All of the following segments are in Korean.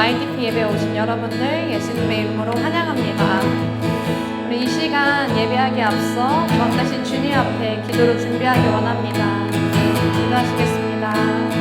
YDP 예배에 오신 여러분들 예수님의 이름으로 환영합니다. 우리 이 시간 예배하기에 앞서 주방 대신 주님 앞에 기도로 준비하기 원합니다. 기도하시겠습니다.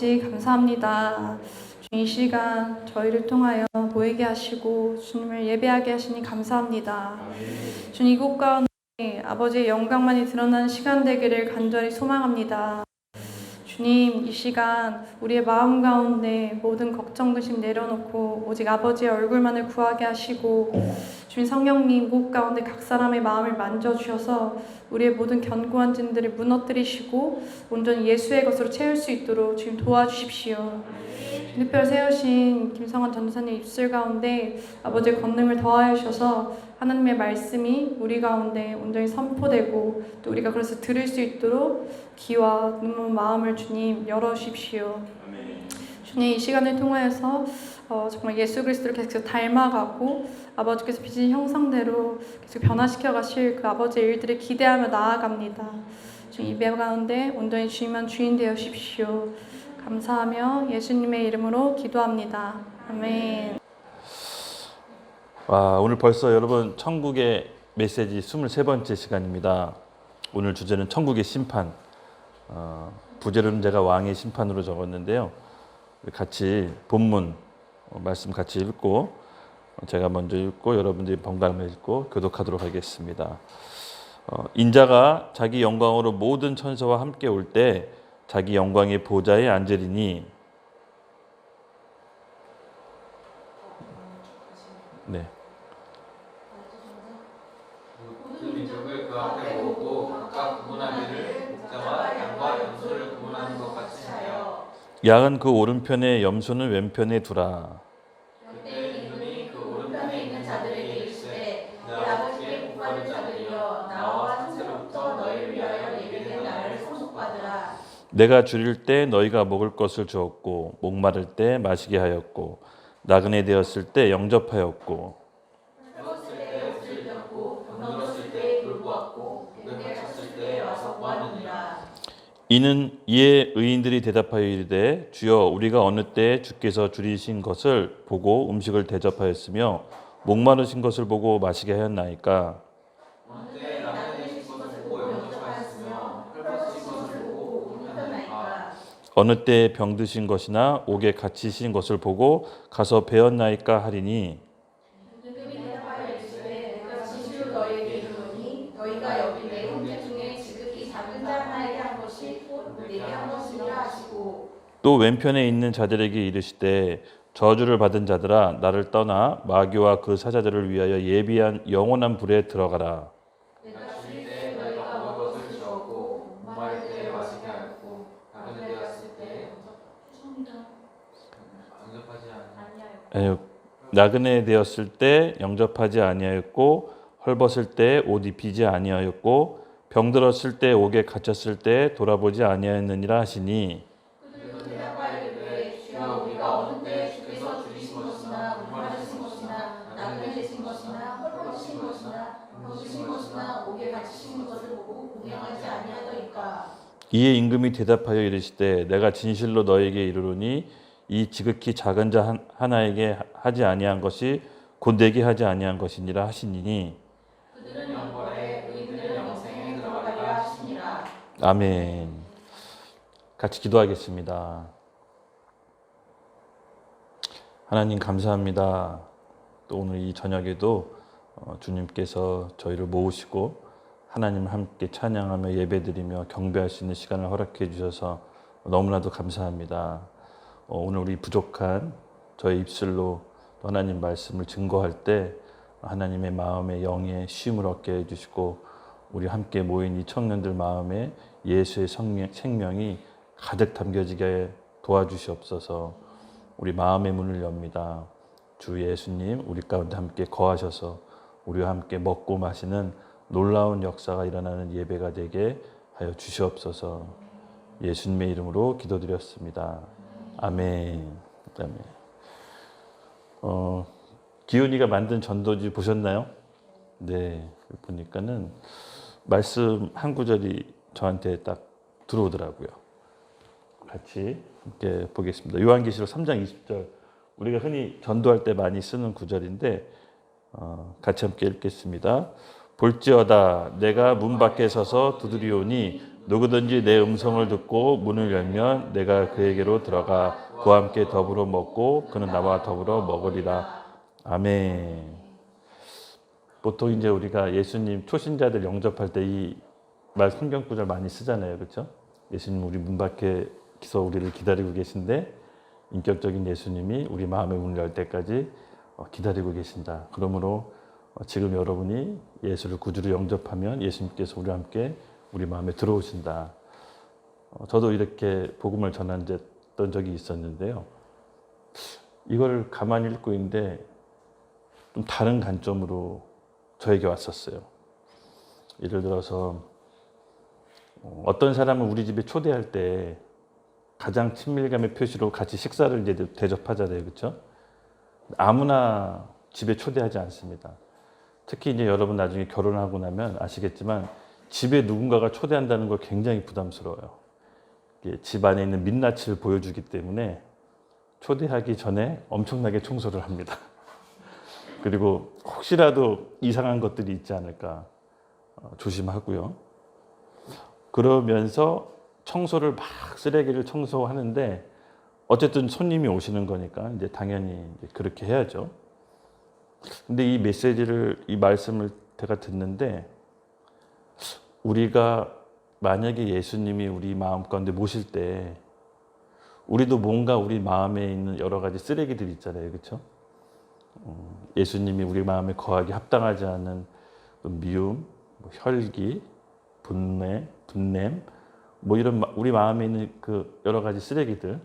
아버지 감사합니다. 주님, 이 시간 저희를 통하여 모이게 하시고 주님을 예배하게 하시니 감사합니다. 주님, 이곳 가운데 아버지의 영광만이 드러나는 시간 되기를 간절히 소망합니다. 주님, 이 시간 우리의 마음 가운데 모든 걱정 근심 내려놓고 오직 아버지의 얼굴만을 구하게 하시고, 주님 성령님 이곳 가운데 각 사람의 마음을 만져주셔서 우리의 모든 견고한 짐들을 무너뜨리시고 온전히 예수의 것으로 채울 수 있도록 주님 도와주십시오. 특별 세우신 김성환 전도사님 입술 가운데 아버지의 권능을 더하여 주셔서 하나님의 말씀이 우리 가운데 온전히 선포되고 또 우리가 그래서 들을 수 있도록 귀와 눈과 마음을 주님 열어주십시오. 주님, 이 시간을 통하여서 정말 예수 그리스도를 계속 닮아가고 아버지께서 빚은 형상대로 계속 변화시켜 가실 그 아버지의 일들을 기대하며 나아갑니다. 주님, 예배 가운데 온전히 주님만 주인 되어 주십시오. 감사하며 예수님의 이름으로 기도합니다. 아멘. 오늘 벌써 여러분 천국의 메시지 23번째 시간입니다. 오늘 주제는 천국의 심판. 부제로는 제가 왕의 심판으로 적었는데요. 같이 본문 말씀 같이 읽고 제가 먼저 읽고 여러분들이 번갈아 읽고 교독하도록 하겠습니다. 인자가 자기 영광으로 모든 천사와 함께 올 때 자기 영광의 보좌에 앉으리니. 네. 민족을 그 앞에 모으고 각각 구분하기를 목자와 양과 염소를 구분하는 것 같이 하여 양은 그 오른편에 염소는 왼편에 두라. 그때 임금이 그 오른편에 있는 자들에게 이르시되 내 아버지의 복받을 자들이여 나와 창세로부터 너희를 위하여 예비된 나라를 상속받으라. 내가 줄일 때 너희가 먹을 것을 주었고 목마를 때 마시게 하였고 나그네 되었을 때 영접하였고 배웠을 때 옷을 입혔고 병들었을 때 돌보았고 늑대 쳤을 때 와서 보았느니라. 이는 이에 의인들이 대답하여 이르되 주여 우리가 어느 때 주께서 줄이신 것을 보고 음식을 대접하였으며 목마르신 것을 보고 마시게 하였나이까. 어느 때 나그네 되신 것을 보고 영접하였으며 헐벗으신 것을 보고 울었나이까. 어느 때 병드신 것이나 옥에 갇히신 것을 보고 가서 배웠나이까 하리니. 임금이 대답하여 이르시되 내가 진실로 너희에게 이르노니 너희가 여기 내 형제 중에 지극히 작은 자 하나에게 한 것이 곧 내게 한 것이라 하시고. 또 왼편에 있는 자들에게 이르시되 저주를 받은 자들아 나를 떠나 마귀와 그 사자들을 위하여 예비한 영원한 불에 들어가라. 내가 줄일 때 너희가 먹을 것을 주었고 목마를 때 마시게 하였고 나그네 되었을 때 영접하지 아니하였고 나그네 되었을 때 영접하지 아니하였고 헐벗을 때 옷 입히지 아니하였고 병들었을 때 옥에 갇혔을 때 돌아보지 아니하였느니라 하시니. 그들도 대답하여 이르되 주여 우리가 어느 때 주께서 줄이신 것이나 목마르신 것이나 나그네 되신 것이나 헐벗으신 것이나 병드신 것이나 옥에 갇히신 것을 보고 공양하지 아니하더이까. 이에 임금이 대답하여 이르시되 내가 진실로 너에게 이르노니 이 지극히 작은 자 하나에게 하지 아니한 것이 곧 내게 하지 아니한 것이니라 하시니니. 그들은 영벌에 의인들은 영생에 들어가리라 하시니라. 아멘. 같이 기도하겠습니다. 하나님 감사합니다. 또 오늘 이 저녁에도 주님께서 저희를 모으시고 하나님 함께 찬양하며 예배드리며 경배할 수 있는 시간을 허락해 주셔서 너무나도 감사합니다. 오늘 우리 부족한 저의 입술로 하나님 말씀을 증거할 때 하나님의 마음에 영의 쉼을 얻게 해주시고 우리 함께 모인 이 청년들 마음에 예수의 생명이 가득 담겨지게 도와주시옵소서. 우리 마음의 문을 엽니다. 주 예수님 우리 가운데 함께 거하셔서 우리와 함께 먹고 마시는 놀라운 역사가 일어나는 예배가 되게 하여 주시옵소서. 예수님의 이름으로 기도드렸습니다. 아멘. 아멘. 기훈이가 만든 전도지 보셨나요? 네, 보니까는 말씀 한 구절이 저한테 딱 들어오더라고요. 같이 함께 보겠습니다. 요한계시록 3장 20절. 우리가 흔히 전도할 때 많이 쓰는 구절인데 같이 함께 읽겠습니다. 볼지어다 내가 문 밖에 서서 두드리오니 누구든지 내 음성을 듣고 문을 열면 내가 그에게로 들어가 그와 함께 더불어 먹고 그는 나와 더불어 먹으리라. 아멘. 보통 이제 우리가 예수님 초신자들 영접할 때 이 말 성경 구절 많이 쓰잖아요. 그렇죠? 예수님 우리 문 밖에서 우리를 기다리고 계신데 인격적인 예수님이 우리 마음의 문을 열 때까지 기다리고 계신다. 그러므로 지금 여러분이 예수를 구주로 영접하면 예수님께서 우리와 함께 우리 마음에 들어오신다. 저도 이렇게 복음을 전했던 적이 있었는데요. 이걸 가만히 읽고 있는데 좀 다른 관점으로 저에게 왔었어요. 예를 들어서 어떤 사람을 우리 집에 초대할 때 가장 친밀감의 표시로 같이 식사를 이제 대접하잖아요. 그렇죠? 아무나 집에 초대하지 않습니다. 특히 이제 여러분 나중에 결혼하고 나면 아시겠지만 집에 누군가가 초대한다는 걸 굉장히 부담스러워요. 집 안에 있는 민낯을 보여주기 때문에 초대하기 전에 엄청나게 청소를 합니다. 그리고 혹시라도 이상한 것들이 있지 않을까 조심하고요. 그러면서 청소를 막 쓰레기를 청소하는데 어쨌든 손님이 오시는 거니까 이제 당연히 이제 그렇게 해야죠. 근데 이 메시지를, 이 말씀을 제가 듣는데 우리가 만약에 예수님이 우리 마음 가운데 모실 때 우리도 뭔가 우리 마음에 있는 여러 가지 쓰레기들 있잖아요. 그렇죠? 예수님이 우리 마음에 거하기 합당하지 않은 미움, 혈기, 분냄, 뭐 이런 우리 마음에 있는 그 여러 가지 쓰레기들,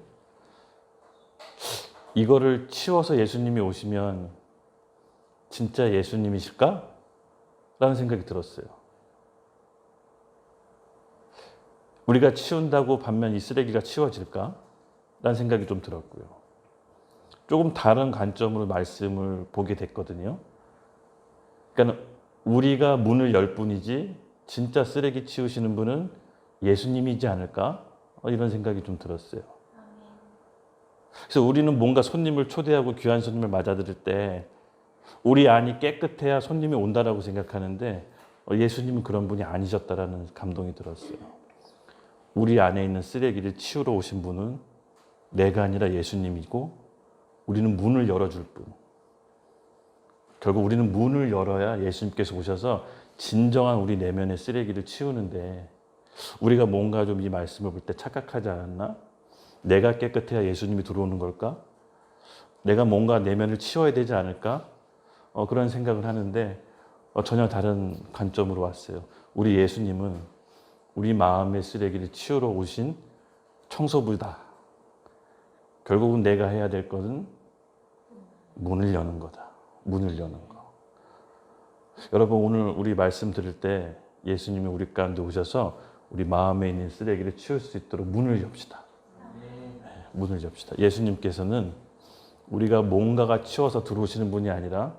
이거를 치워서 예수님이 오시면 진짜 예수님이실까? 라는 생각이 들었어요. 우리가 치운다고 반면 이 쓰레기가 치워질까? 라는 생각이 좀 들었고요. 조금 다른 관점으로 말씀을 보게 됐거든요. 그러니까 우리가 문을 열 뿐이지 진짜 쓰레기 치우시는 분은 예수님이지 않을까? 이런 생각이 좀 들었어요. 그래서 우리는 뭔가 손님을 초대하고 귀한 손님을 맞아들일 때 우리 안이 깨끗해야 손님이 온다라고 생각하는데 예수님은 그런 분이 아니셨다라는 감동이 들었어요. 우리 안에 있는 쓰레기를 치우러 오신 분은 내가 아니라 예수님이고 우리는 문을 열어줄 뿐. 결국 우리는 문을 열어야 예수님께서 오셔서 진정한 우리 내면의 쓰레기를 치우는데 우리가 뭔가 좀 이 말씀을 볼 때 착각하지 않았나? 내가 깨끗해야 예수님이 들어오는 걸까? 내가 뭔가 내면을 치워야 되지 않을까? 그런 생각을 하는데 전혀 다른 관점으로 왔어요. 우리 예수님은 우리 마음의 쓰레기를 치우러 오신 청소부다. 결국은 내가 해야 될 것은 문을 여는 거다. 문을 여는 거. 여러분 오늘 우리 말씀 들을 때 예수님이 우리 가운데 오셔서 우리 마음에 있는 쓰레기를 치울 수 있도록 문을 엽시다. 문을 엽시다. 예수님께서는 우리가 뭔가가 치워서 들어오시는 분이 아니라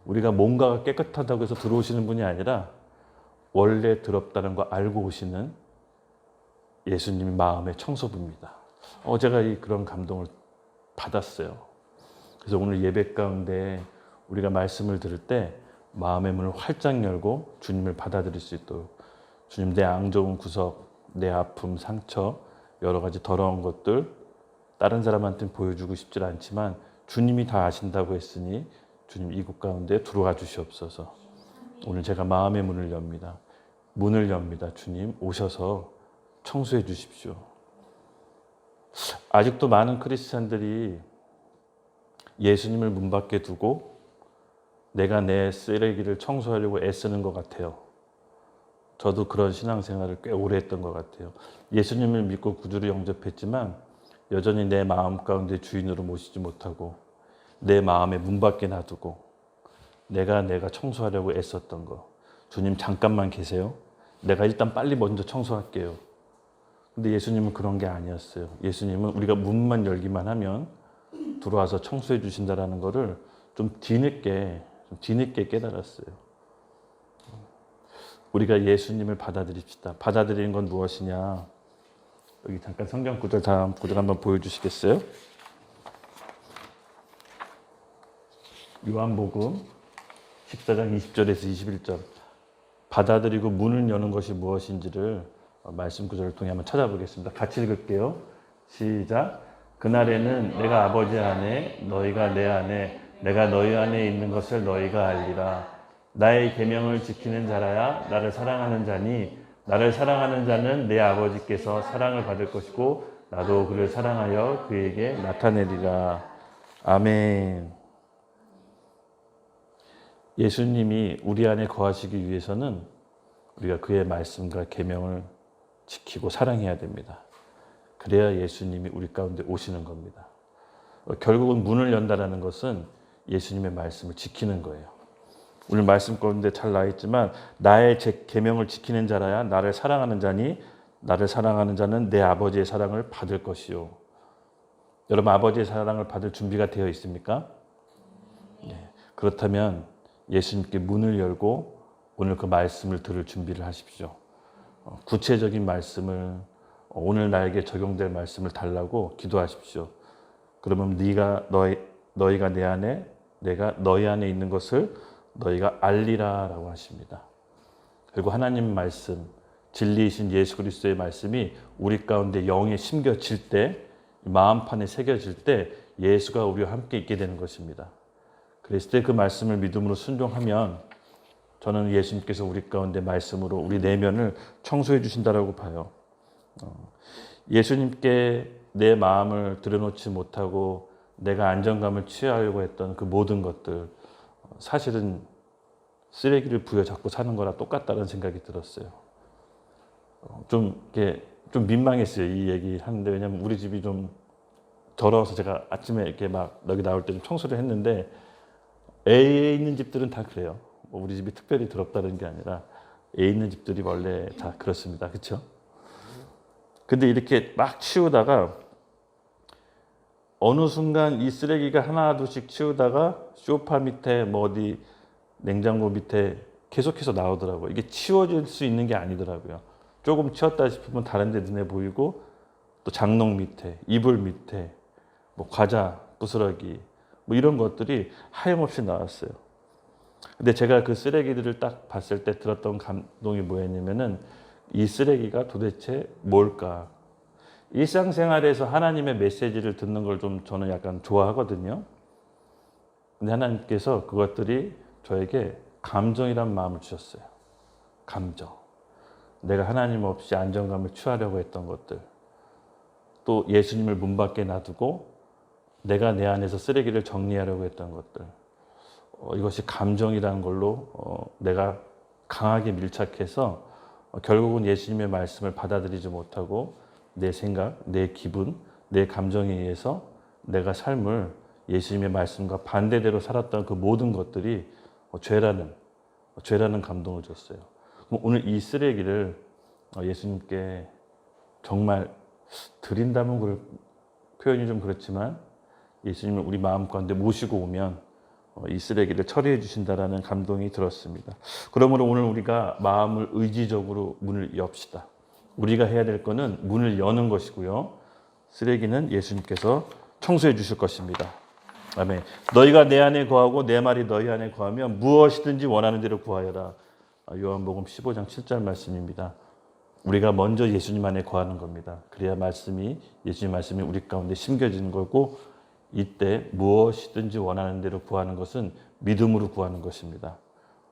우리가 뭔가가 깨끗하다고 해서 들어오시는 분이 아니라 원래 더럽다는 거 알고 오시는 예수님이 마음의 청소부입니다. 제가 그런 감동을 받았어요. 그래서 오늘 예배 가운데 우리가 말씀을 들을 때 마음의 문을 활짝 열고 주님을 받아들일 수 있도록 주님 내 안 좋은 구석, 내 아픔, 상처, 여러 가지 더러운 것들 다른 사람한테는 보여주고 싶지 않지만 주님이 다 아신다고 했으니 주님 이곳 가운데 들어와 주시옵소서. 오늘 제가 마음의 문을 엽니다. 문을 엽니다. 주님 오셔서 청소해 주십시오. 아직도 많은 크리스찬들이 예수님을 문 밖에 두고 내가 내 쓰레기를 청소하려고 애쓰는 것 같아요. 저도 그런 신앙생활을 꽤 오래 했던 것 같아요. 예수님을 믿고 구주로 영접했지만 여전히 내 마음 가운데 주인으로 모시지 못하고 내 마음의 문 밖에 놔두고 내가 청소하려고 애썼던 거. 주님 잠깐만 계세요. 내가 일단 빨리 먼저 청소할게요. 근데 예수님은 그런 게 아니었어요. 예수님은 우리가 문만 열기만 하면 들어와서 청소해 주신다라는 거를 좀 뒤늦게 깨달았어요. 우리가 예수님을 받아들입시다. 받아들이는 건 무엇이냐? 여기 잠깐 성경 구절 다음 구절 한번 보여주시겠어요? 요한복음 14장 20절에서 21절. 받아들이고 문을 여는 것이 무엇인지를 말씀 구절을 통해 한번 찾아보겠습니다. 같이 읽을게요. 시작. 그날에는 내가 아버지 안에 너희가 내 안에 내가 너희 안에 있는 것을 너희가 알리라. 나의 계명을 지키는 자라야 나를 사랑하는 자니 나를 사랑하는 자는 내 아버지께서 사랑을 받을 것이고 나도 그를 사랑하여 그에게 나타내리라. 아멘. 예수님이 우리 안에 거하시기 위해서는 우리가 그의 말씀과 계명을 지키고 사랑해야 됩니다. 그래야 예수님이 우리 가운데 오시는 겁니다. 결국은 문을 연다라는 것은 예수님의 말씀을 지키는 거예요. 오늘 말씀 가운데 잘 나와 있지만 나의 계명을 지키는 자라야 나를 사랑하는 자니 나를 사랑하는 자는 내 아버지의 사랑을 받을 것이요. 여러분 아버지의 사랑을 받을 준비가 되어 있습니까? 네. 그렇다면 예수님께 문을 열고 오늘 그 말씀을 들을 준비를 하십시오. 구체적인 말씀을 오늘 나에게 적용될 말씀을 달라고 기도하십시오. 그러면 너희가 내 안에 내가 너희 안에 있는 것을 너희가 알리라라고 하십니다. 그리고 하나님 말씀 진리이신 예수 그리스도의 말씀이 우리 가운데 영에 심겨질 때 마음판에 새겨질 때 예수가 우리와 함께 있게 되는 것입니다. 그랬을 때 그 말씀을 믿음으로 순종하면 저는 예수님께서 우리 가운데 말씀으로 우리 내면을 청소해 주신다라고 봐요. 예수님께 내 마음을 들여놓지 못하고 내가 안정감을 취하려고 했던 그 모든 것들 사실은 쓰레기를 부여잡고 사는 거랑 똑같다는 생각이 들었어요. 좀 민망했어요. 이 얘기 하는데 왜냐면 우리 집이 좀 더러워서 제가 아침에 이렇게 막 여기 나올 때 좀 청소를 했는데 A에 있는 집들은 다 그래요. 우리 집이 특별히 더럽다는 게 아니라 A에 있는 집들이 원래 다 그렇습니다. 그렇죠? 근데 이렇게 막 치우다가 어느 순간 이 쓰레기가 하나둘씩 치우다가 소파 밑에 뭐 어디 냉장고 밑에 계속해서 나오더라고요. 이게 치워질 수 있는 게 아니더라고요. 조금 치웠다 싶으면 다른 데 눈에 보이고 또 장롱 밑에, 이불 밑에 뭐 과자, 부스러기 뭐 이런 것들이 하염없이 나왔어요. 근데 제가 그 쓰레기들을 딱 봤을 때 들었던 감동이 뭐였냐면은 이 쓰레기가 도대체 뭘까? 일상생활에서 하나님의 메시지를 듣는 걸 좀 저는 약간 좋아하거든요. 근데 하나님께서 그것들이 저에게 감정이란 마음을 주셨어요. 감정. 내가 하나님 없이 안정감을 취하려고 했던 것들. 또 예수님을 문 밖에 놔두고 내가 내 안에서 쓰레기를 정리하려고 했던 것들. 이것이 감정이라는 걸로 내가 강하게 밀착해서 결국은 예수님의 말씀을 받아들이지 못하고 내 생각, 내 기분, 내 감정에 의해서 내가 삶을 예수님의 말씀과 반대대로 살았던 그 모든 것들이 죄라는 감동을 줬어요. 그럼 오늘 이 쓰레기를 예수님께 정말 드린다면 표현이 좀 그렇지만 예수님을 우리 마음 가운데 모시고 오면 이 쓰레기를 처리해 주신다라는 감동이 들었습니다. 그러므로 오늘 우리가 마음을 의지적으로 문을 엽시다. 우리가 해야 될 것은 문을 여는 것이고요. 쓰레기는 예수님께서 청소해 주실 것입니다. 아멘. 너희가 내 안에 거하고 내 말이 너희 안에 거하면 무엇이든지 원하는 대로 구하여라. 요한복음 15장 7절 말씀입니다. 우리가 먼저 예수님 안에 거하는 겁니다. 그래야 예수님 말씀이 우리 가운데 심겨지는 거고 이때 무엇이든지 원하는 대로 구하는 것은 믿음으로 구하는 것입니다.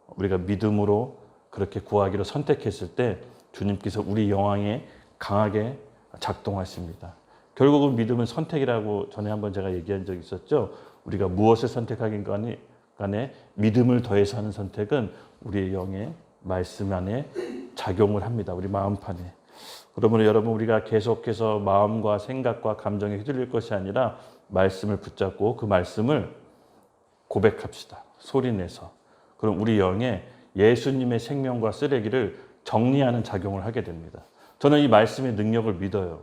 우리가 믿음으로 그렇게 구하기로 선택했을 때 주님께서 우리 영향에 강하게 작동하십니다. 결국은 믿음은 선택이라고 전에 한번 제가 얘기한 적이 있었죠. 우리가 무엇을 선택하긴 간에 믿음을 더해서 하는 선택은 우리의 영의 말씀 안에 작용을 합니다. 우리 마음판에. 그러므로 여러분 우리가 계속해서 마음과 생각과 감정에 휘둘릴 것이 아니라 말씀을 붙잡고 그 말씀을 고백합시다. 소리내서. 그럼 우리 영에 예수님의 생명과 쓰레기를 정리하는 작용을 하게 됩니다. 저는 이 말씀의 능력을 믿어요.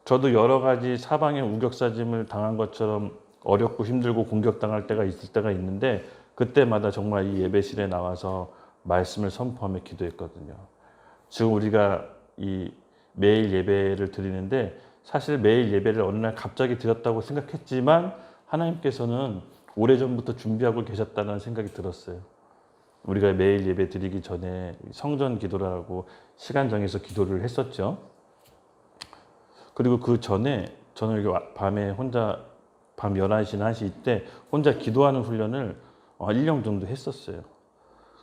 저도 여러 가지 사방에 우격사짐을 당한 것처럼 어렵고 힘들고 공격당할 때가 있을 때가 있는데 그때마다 정말 이 예배실에 나와서 말씀을 선포하며 기도했거든요. 지금 우리가 이 매일 예배를 드리는데 사실 매일 예배를 어느 날 갑자기 드렸다고 생각했지만 하나님께서는 오래전부터 준비하고 계셨다는 생각이 들었어요. 우리가 매일 예배 드리기 전에 성전 기도라고 시간 정해서 기도를 했었죠. 그리고 그 전에 저는 여기 밤에 혼자 밤 11시나 1시 때 혼자 기도하는 훈련을 1년 정도 했었어요.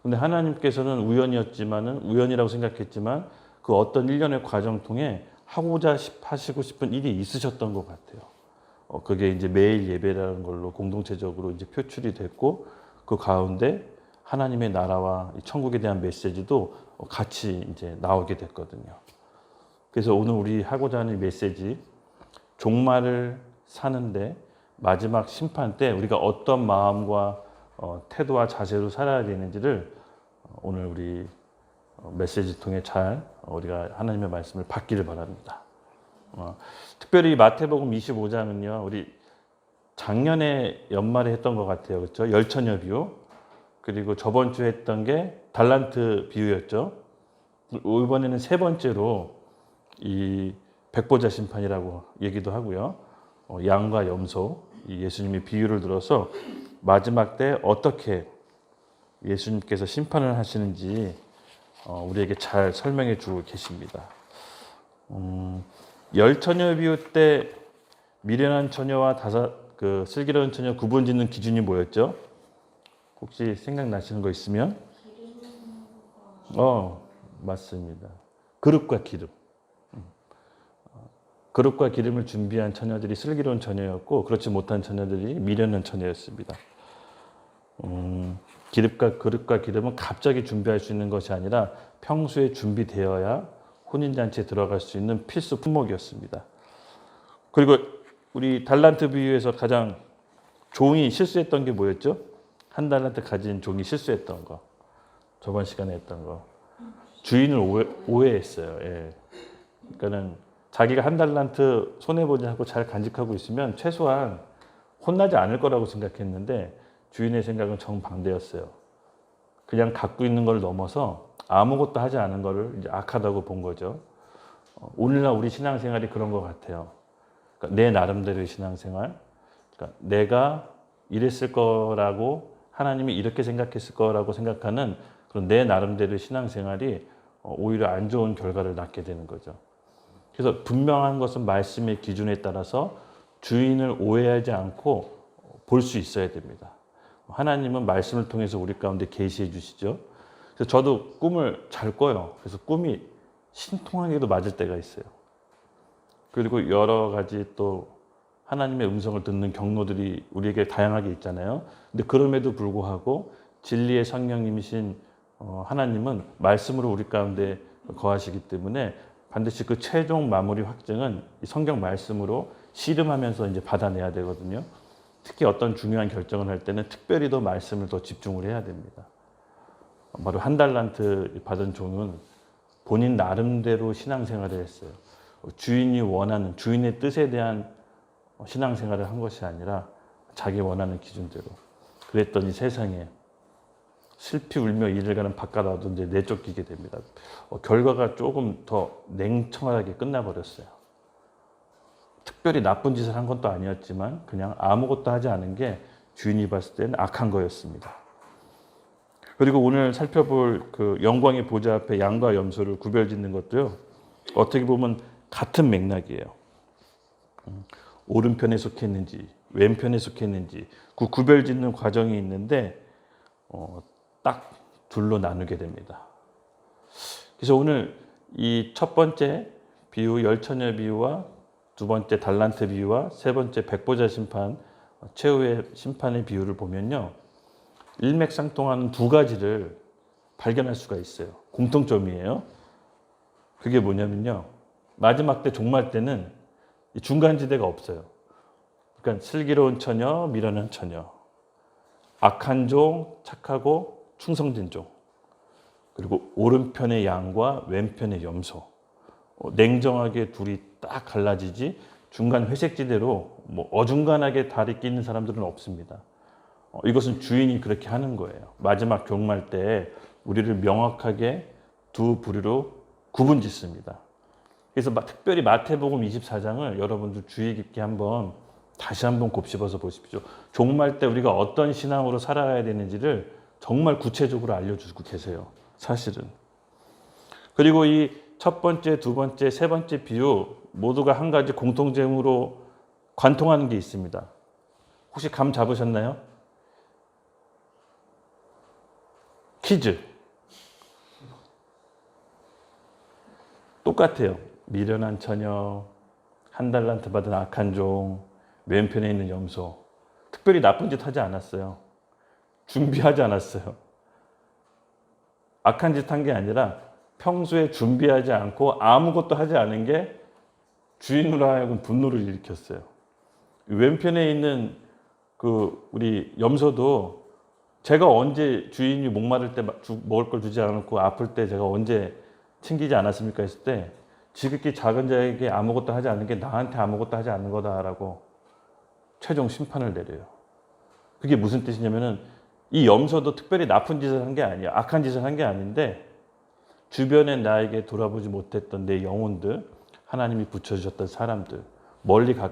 근데 하나님께서는 우연이라고 생각했지만 그 어떤 1년의 과정 통해 하시고 싶은 일이 있으셨던 것 같아요. 그게 이제 매일 예배라는 걸로 공동체적으로 이제 표출이 됐고 그 가운데 하나님의 나라와 천국에 대한 메시지도 같이 이제 나오게 됐거든요. 그래서 오늘 우리 하고자 하는 메시지, 종말을 사는데 마지막 심판 때 우리가 어떤 마음과 태도와 자세로 살아야 되는지를 오늘 우리 메시지 통해 잘 우리가 하나님의 말씀을 받기를 바랍니다. 특별히 마태복음 25장은요, 우리 작년에 연말에 했던 것 같아요. 그렇죠? 열처녀 비유. 그리고 저번 주에 했던 게 달란트 비유였죠. 이번에는 세 번째로 이 백보자 심판이라고 얘기도 하고요. 양과 염소, 이 예수님이 비유를 들어서 마지막 때 어떻게 예수님께서 심판을 하시는지 우리에게 잘 설명해 주고 계십니다. 열처녀 비유 때 미련한 처녀와 슬기로운 처녀 구분 짓는 기준이 뭐였죠? 혹시 생각나시는 거 있으면? 맞습니다. 그릇과 기름. 그릇과 기름을 준비한 처녀들이 슬기로운 처녀였고 그렇지 못한 처녀들이 미련한 처녀였습니다. 그릇과 기름은 갑자기 준비할 수 있는 것이 아니라 평소에 준비되어야 혼인잔치에 들어갈 수 있는 필수 품목이었습니다. 그리고 우리 달란트 비유에서 가장 종이 실수했던 게 뭐였죠? 한 달란트 가진 종이 실수했던 거. 저번 시간에 했던 거. 주인을 오해했어요. 예. 그러니까는 자기가 한 달란트 손해보지 않고 잘 간직하고 있으면 최소한 혼나지 않을 거라고 생각했는데 주인의 생각은 정반대였어요. 그냥 갖고 있는 걸 넘어서 아무것도 하지 않은 거를 이제 악하다고 본 거죠. 오늘날 우리 신앙생활이 그런 것 같아요. 그러니까 내 나름대로의 신앙생활. 그러니까 내가 이랬을 거라고 하나님이 이렇게 생각했을 거라고 생각하는 그런 내 나름대로의 신앙생활이 오히려 안 좋은 결과를 낳게 되는 거죠. 그래서 분명한 것은 말씀의 기준에 따라서 주인을 오해하지 않고 볼 수 있어야 됩니다. 하나님은 말씀을 통해서 우리 가운데 계시해 주시죠. 그래서 저도 꿈을 잘 꿔요. 그래서 꿈이 신통하게도 맞을 때가 있어요. 그리고 여러 가지 또 하나님의 음성을 듣는 경로들이 우리에게 다양하게 있잖아요. 근데 그럼에도 불구하고 진리의 성령님이신 하나님은 말씀으로 우리 가운데 거하시기 때문에 반드시 그 최종 마무리 확증은 이 성경 말씀으로 씨름하면서 이제 받아내야 되거든요. 특히 어떤 중요한 결정을 할 때는 특별히 더 말씀을 더 집중을 해야 됩니다. 바로 한 달란트 받은 종은 본인 나름대로 신앙생활을 했어요. 주인이 원하는 주인의 뜻에 대한 신앙생활을 한 것이 아니라 자기 원하는 기준대로. 그랬더니 세상에 슬피 울며 이를 가는 바깥아도 이제 내쫓기게 됩니다. 결과가 조금 더 냉청하게 끝나버렸어요. 특별히 나쁜 짓을 한 것도 아니었지만 그냥 아무것도 하지 않은 게 주인이 봤을 때는 악한 거였습니다. 그리고 오늘 살펴볼 그 영광의 보좌 앞에 양과 염소를 구별짓는 것도요. 어떻게 보면 같은 맥락이에요. 오른편에 속했는지 왼편에 속했는지 그 구별짓는 과정이 있는데 딱 둘로 나누게 됩니다. 그래서 오늘 이 첫 번째 비유 열처녀 비유와 두 번째 달란트 비유와 세 번째 백보자 심판 최후의 심판의 비유를 보면요. 일맥상통하는 두 가지를 발견할 수가 있어요. 공통점이에요. 그게 뭐냐면요. 마지막 때 종말 때는 중간지대가 없어요. 그러니까 슬기로운 처녀, 미련한 처녀. 악한 종, 착하고 충성된 종. 그리고 오른편의 양과 왼편의 염소. 냉정하게 둘이 딱 갈라지지 중간 회색지대로 뭐 어중간하게 다리 끼는 사람들은 없습니다. 이것은 주인이 그렇게 하는 거예요. 마지막 종말 때 우리를 명확하게 두 부류로 구분짓습니다. 그래서 특별히 마태복음 24장을 여러분들 주의 깊게 다시 한번 곱씹어서 보십시오. 종말 때 우리가 어떤 신앙으로 살아가야 되는지를 정말 구체적으로 알려주고 계세요. 사실은. 그리고 이 첫 번째, 두 번째, 세 번째 비유 모두가 한 가지 공통점으로 관통하는 게 있습니다. 혹시 감 잡으셨나요? 퀴즈. 똑같아요. 미련한 처녀, 한 달란트 받은 악한 종, 왼편에 있는 염소. 특별히 나쁜 짓 하지 않았어요. 준비하지 않았어요. 악한 짓 한 게 아니라 평소에 준비하지 않고 아무것도 하지 않은 게 주인으로 하여금 분노를 일으켰어요. 왼편에 있는 그 우리 염소도 제가 언제 주인이 목마를 때 먹을 걸 주지 않았고 아플 때 제가 언제 챙기지 않았습니까 했을 때 지극히 작은 자에게 아무것도 하지 않는 게 나한테 아무것도 하지 않는 거다라고 최종 심판을 내려요. 그게 무슨 뜻이냐면은 이 염소도 특별히 나쁜 짓을 한 게 아니야. 악한 짓을 한 게 아닌데 주변에 나에게 돌아보지 못했던 내 영혼들, 하나님이 붙여주셨던 사람들, 멀리 갈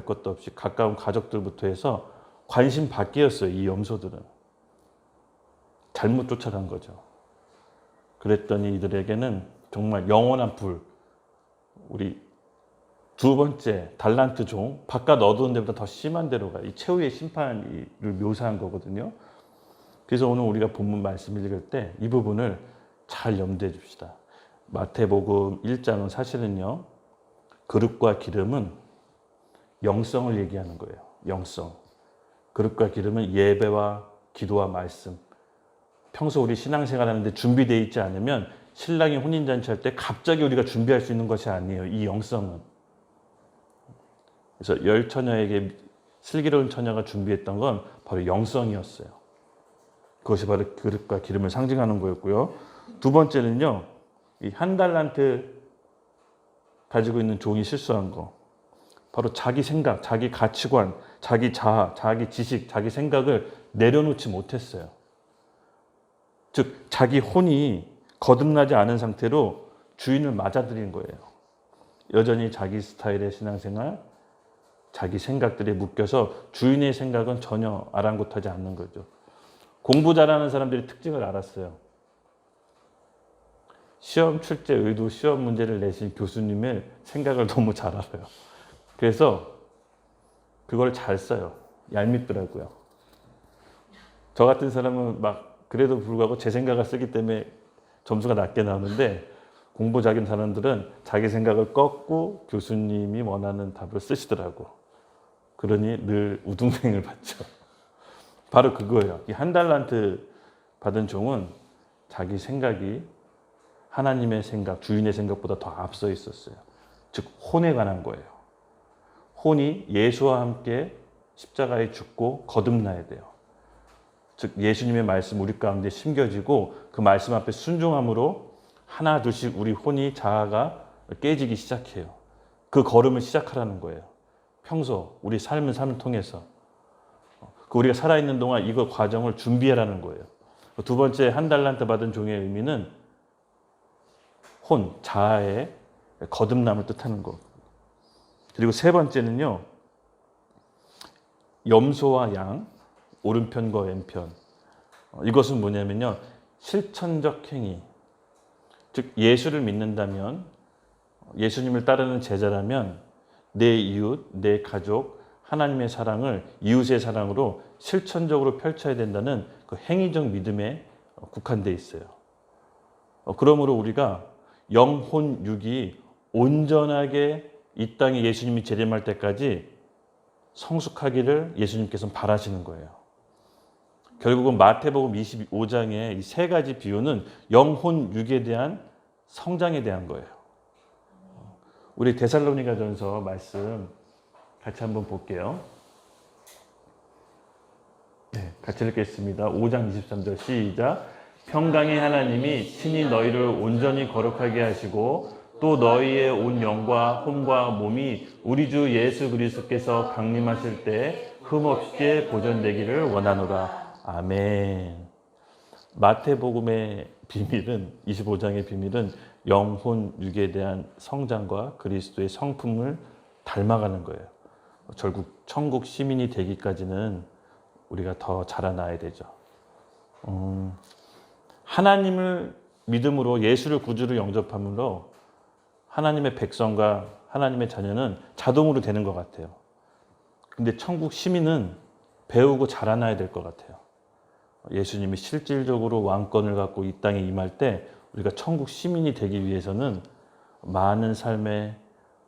것도 없이 가까운 가족들부터 해서 관심 밖이었어요. 이 염소들은. 잘못 쫓아간 거죠. 그랬더니 이들에게는 정말 영원한 불, 우리 두 번째 달란트 종, 바깥 어두운 데보다 더 심한 데로 가. 이 최후의 심판을 묘사한 거거든요. 그래서 오늘 우리가 본문 말씀을 읽을 때 이 부분을 잘 염두해 줍시다. 마태복음 1장은 사실은요, 그릇과 기름은 영성을 얘기하는 거예요. 영성. 그릇과 기름은 예배와 기도와 말씀. 평소 우리 신앙생활 하는데 준비되어 있지 않으면 신랑이 혼인잔치 할 때 갑자기 우리가 준비할 수 있는 것이 아니에요. 이 영성은. 그래서 열 처녀에게 슬기로운 처녀가 준비했던 건 바로 영성이었어요. 그것이 바로 그릇과 기름을 상징하는 거였고요. 두 번째는요, 이 한 달란트 가지고 있는 종이 실수한 거. 바로 자기 생각, 자기 가치관, 자기 자아, 자기 지식, 자기 생각을 내려놓지 못했어요. 즉, 자기 혼이 거듭나지 않은 상태로 주인을 맞아들인 거예요. 여전히 자기 스타일의 신앙생활, 자기 생각들에 묶여서 주인의 생각은 전혀 아랑곳하지 않는 거죠. 공부 잘하는 사람들이 특징을 알았어요. 시험 출제 의도 시험 문제를 내신 교수님의 생각을 너무 잘 알아요. 그래서 그걸 잘 써요. 얄밉더라고요. 저 같은 사람은 막 그래도 불구하고 제 생각을 쓰기 때문에 점수가 낮게 나오는데 공부 잘하는 사람들은 자기 생각을 꺾고 교수님이 원하는 답을 쓰시더라고. 그러니 늘 우등생을 받죠. 바로 그거예요. 이 한 달란트 받은 종은 자기 생각이 하나님의 생각, 주인의 생각보다 더 앞서 있었어요. 즉 혼에 관한 거예요. 혼이 예수와 함께 십자가에 죽고 거듭나야 돼요. 즉 예수님의 말씀 우리 가운데 심겨지고 그 말씀 앞에 순종함으로 하나 둘씩 우리 혼이 자아가 깨지기 시작해요. 그 걸음을 시작하라는 거예요. 평소 우리 삶을 통해서 우리가 살아있는 동안 이거 과정을 준비하라는 거예요. 두 번째 한 달란트 받은 종의 의미는 혼, 자아의 거듭남을 뜻하는 것. 그리고 세 번째는요, 염소와 양, 오른편과 왼편. 이것은 뭐냐면요, 실천적 행위. 즉 예수를 믿는다면, 예수님을 따르는 제자라면 내 이웃, 내 가족, 하나님의 사랑을 이웃의 사랑으로 실천적으로 펼쳐야 된다는 그 행위적 믿음에 국한되어 있어요. 그러므로 우리가 영혼 육이 온전하게 이 땅에 예수님이 재림할 때까지 성숙하기를 예수님께서는 바라시는 거예요. 결국은 마태복음 25장의 이 세 가지 비유는 영혼 육에 대한 성장에 대한 거예요. 우리 데살로니가전서 말씀 같이 한번 볼게요. 네, 같이 읽겠습니다. 5장 23절 시작. 평강의 하나님이 친히 너희를 온전히 거룩하게 하시고 또 너희의 온 영과 혼과 몸이 우리 주 예수 그리스도께서 강림하실 때 흠없이 보존되기를 원하노라. 아멘. 마태복음의 비밀은 25장의 비밀은 영혼 육에 대한 성장과 그리스도의 성품을 닮아가는 거예요. 결국 천국 시민이 되기까지는 우리가 더 자라나야 되죠. 하나님을 믿음으로 예수를 구주로 영접함으로 하나님의 백성과 하나님의 자녀는 자동으로 되는 것 같아요. 근데 천국 시민은 배우고 자라나야 될 것 같아요. 예수님이 실질적으로 왕권을 갖고 이 땅에 임할 때 우리가 천국 시민이 되기 위해서는 많은 삶의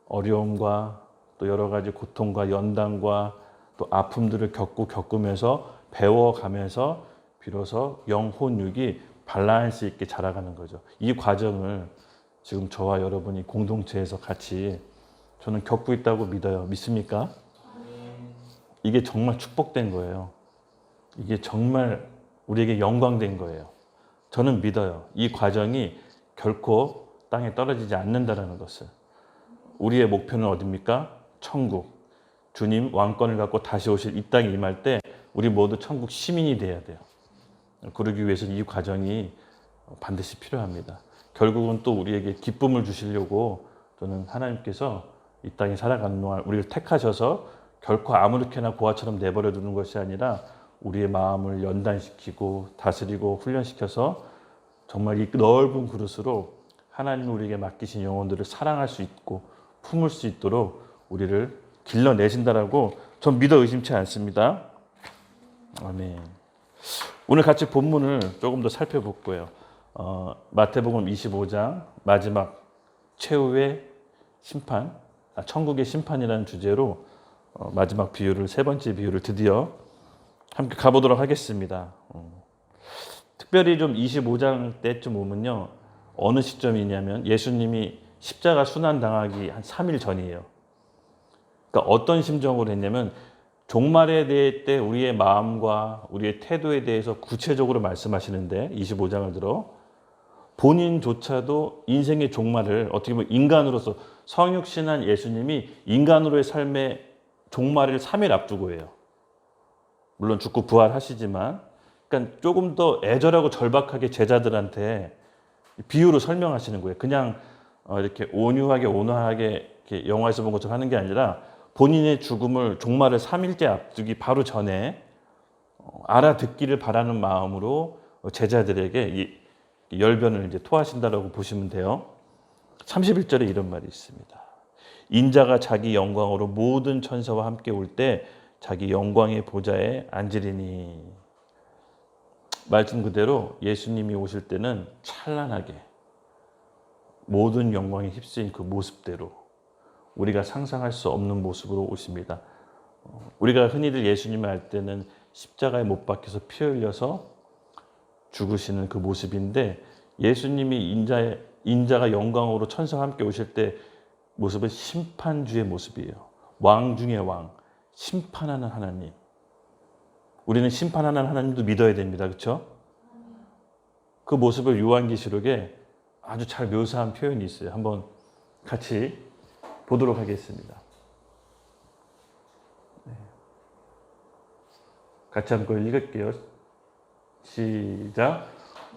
어려움과 또 여러 가지 고통과 연단과 또 아픔들을 겪으면서 배워가면서 비로소 영혼육이 밸런스 있게 자라가는 거죠. 이 과정을 지금 저와 여러분이 공동체에서 같이 저는 겪고 있다고 믿어요. 믿습니까? 이게 정말 축복된 거예요. 이게 정말 우리에게 영광된 거예요. 저는 믿어요. 이 과정이 결코 땅에 떨어지지 않는다는 것을. 우리의 목표는 어디입니까? 천국. 주님 왕권을 갖고 다시 오실 이 땅에 임할 때 우리 모두 천국 시민이 돼야 돼요. 그러기 위해서는 이 과정이 반드시 필요합니다. 결국은 또 우리에게 기쁨을 주시려고 저는 하나님께서 이 땅에 살아가는 동안 우리를 택하셔서 결코 아무렇게나 고아처럼 내버려 두는 것이 아니라 우리의 마음을 연단시키고 다스리고 훈련시켜서 정말 이 넓은 그릇으로 하나님이 우리에게 맡기신 영혼들을 사랑할 수 있고 품을 수 있도록 우리를 길러내신다라고 전 믿어 의심치 않습니다. 아멘. 오늘 같이 본문을 조금 더 살펴볼 거예요. 마태복음 25장 마지막 최후의 심판, 천국의 심판이라는 주제로 마지막 비유를 세 번째 비유를 드디어 함께 가보도록 하겠습니다. 특별히 좀 25장 때쯤 오면요. 어느 시점이냐면 예수님이 십자가 순환 당하기 한 3일 전이에요. 그러니까 어떤 심정으로 했냐면 종말에 대해 때 우리의 마음과 우리의 태도에 대해서 구체적으로 말씀하시는데 25장을 들어 본인조차도 인생의 종말을 어떻게 보면 인간으로서 성육신한 예수님이 인간으로의 삶의 종말을 3일 앞두고 해요. 물론 죽고 부활하시지만 그러니까 조금 더 애절하고 절박하게 제자들한테 비유로 설명하시는 거예요. 그냥 이렇게 온유하게 온화하게 이렇게 영화에서 본 것처럼 하는 게 아니라 본인의 죽음을 종말을 3일째 앞두기 바로 전에 알아듣기를 바라는 마음으로 제자들에게 이 열변을 이제 토하신다라고 보시면 돼요. 31절에 이런 말이 있습니다. 인자가 자기 영광으로 모든 천사와 함께 올 때 자기 영광의 보좌에 앉으리니. 말씀 그대로 예수님이 오실 때는 찬란하게 모든 영광에 휩쓰인 그 모습대로 우리가 상상할 수 없는 모습으로 오십니다. 우리가 흔히들 예수님을 알 때는 십자가에 못 박혀서 피 흘려서 죽으시는 그 모습인데 예수님이 인자가 영광으로 천사와 함께 오실 때 모습은 심판주의 모습이에요. 왕 중의 왕, 심판하는 하나님. 우리는 심판하는 하나님도 믿어야 됩니다. 그렇죠? 그 모습을 요한계시록에 아주 잘 묘사한 표현이 있어요. 한번 같이 보도록 하겠습니다. 같이 한번 읽을게요. 시작.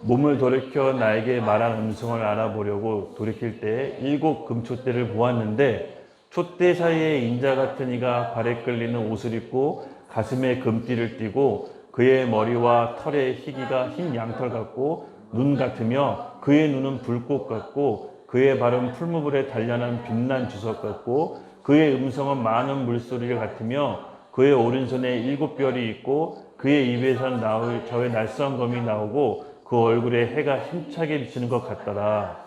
몸을 돌이켜 나에게 말한 음성을 알아보려고 돌이킬 때에 7 금촛대를 보았는데 촛대 사이에 인자 같은 이가 발에 끌리는 옷을 입고 가슴에 금띠를 띠고 그의 머리와 털의 희기가 흰 양털 같고 눈 같으며 그의 눈은 불꽃 같고 그의 발은 풀무불에 단련한 빛난 주석 같고 그의 음성은 많은 물소리 같으며 그의 오른손에 7 별이 있고 그의 입에서 나올 저의 날선 검이 나오고 그 얼굴에 해가 힘차게 비치는 것 같더라.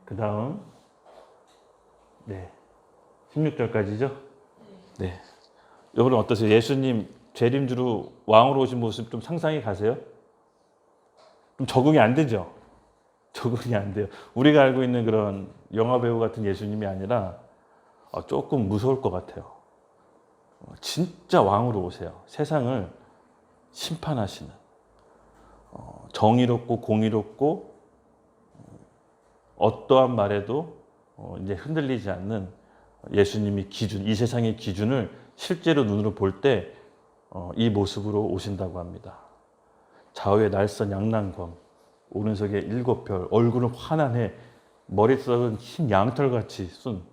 그 다음 16절까지죠? 네. 여러분 어떠세요? 예수님 재림주로 왕으로 오신 모습 좀 상상이 가세요? 좀 적응이 안 되죠? 적응이 안 돼요. 우리가 알고 있는 그런 영화배우 같은 예수님이 아니라 조금 무서울 것 같아요. 진짜 왕으로 오세요. 세상을 심판하시는 정의롭고 공의롭고 어떠한 말에도 이제 흔들리지 않는 예수님이 기준, 이 세상의 기준을 실제로 눈으로 볼 때 이 모습으로 오신다고 합니다. 좌우에 날선 양난검, 오른손에 7 별, 얼굴은 환한해, 머릿속은 흰 양털같이 순.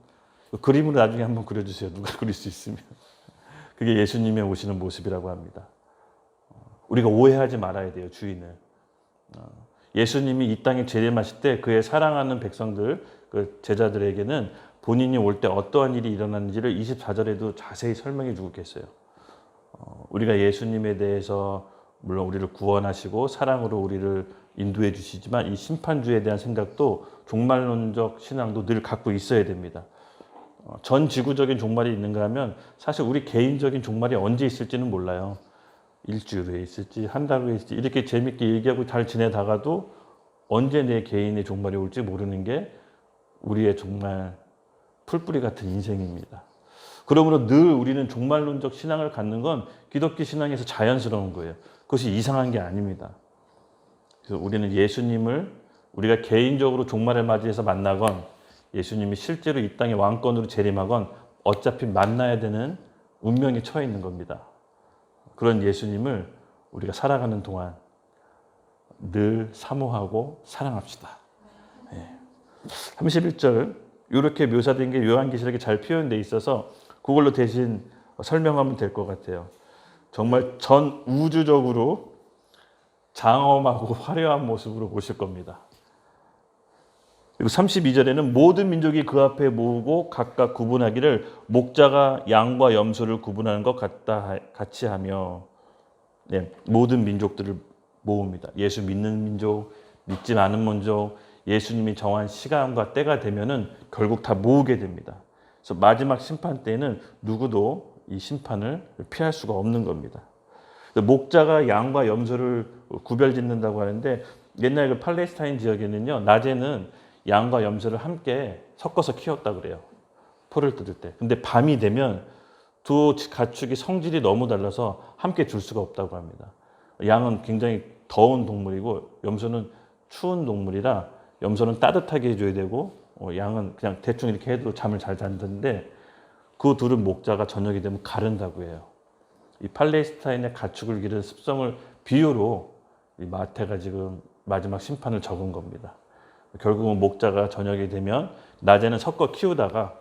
그림으로 나중에 한번 그려주세요. 누가 그릴 수 있으면. 그게 예수님의 오시는 모습이라고 합니다. 우리가 오해하지 말아야 돼요, 주인을. 예수님이 이 땅에 재림하실 때 그의 사랑하는 백성들, 그 제자들에게는 본인이 올 때 어떠한 일이 일어나는지를 24절에도 자세히 설명해 주고 계세요. 우리가 예수님에 대해서 물론 우리를 구원하시고 사랑으로 우리를 인도해 주시지만 이 심판주에 대한 생각도 종말론적 신앙도 늘 갖고 있어야 됩니다. 전 지구적인 종말이 있는가 하면 사실 우리 개인적인 종말이 언제 있을지는 몰라요. 일주일 후에 있을지 한 달 후에 있을지 이렇게 재밌게 얘기하고 잘 지내다가도 언제 내 개인의 종말이 올지 모르는 게 우리의 정말 풀뿌리 같은 인생입니다. 그러므로 늘 우리는 종말론적 신앙을 갖는 건 기독교 신앙에서 자연스러운 거예요. 그것이 이상한 게 아닙니다. 그래서 우리는 예수님을 우리가 개인적으로 종말을 맞이해서 만나건 예수님이 실제로 이 땅에 왕권으로 재림하건 어차피 만나야 되는 운명에 처해 있는 겁니다. 그런 예수님을 우리가 살아가는 동안 늘 사모하고 사랑합시다. 31절 이렇게 묘사된 게 요한계시록에 잘 표현되어 있어서 그걸로 대신 설명하면 될 것 같아요. 정말 전 우주적으로 장엄하고 화려한 모습으로 오실 겁니다. 그리고 32절에는 모든 민족이 그 앞에 모으고 각각 구분하기를 목자가 양과 염소를 구분하는 것 같이 하며 모든 민족들을 모읍니다. 예수 믿는 민족, 믿지 않은 민족, 예수님이 정한 시간과 때가 되면은 결국 다 모으게 됩니다. 그래서 마지막 심판 때에는 누구도 이 심판을 피할 수가 없는 겁니다. 목자가 양과 염소를 구별짓는다고 하는데 옛날 그 팔레스타인 지역에는요, 낮에는 양과 염소를 함께 섞어서 키웠다고 그래요. 포를 뜯을 때. 근데 밤이 되면 두 가축이 성질이 너무 달라서 함께 둘 수가 없다고 합니다. 양은 굉장히 더운 동물이고 염소는 추운 동물이라 염소는 따뜻하게 해줘야 되고 양은 그냥 대충 이렇게 해도 잠을 잘 잔다는데 그 둘은 목자가 저녁이 되면 가른다고 해요. 이 팔레스타인의 가축을 기르는 습성을 비유로 이 마태가 지금 마지막 심판을 적은 겁니다. 결국은 목자가 저녁이 되면 낮에는 섞어 키우다가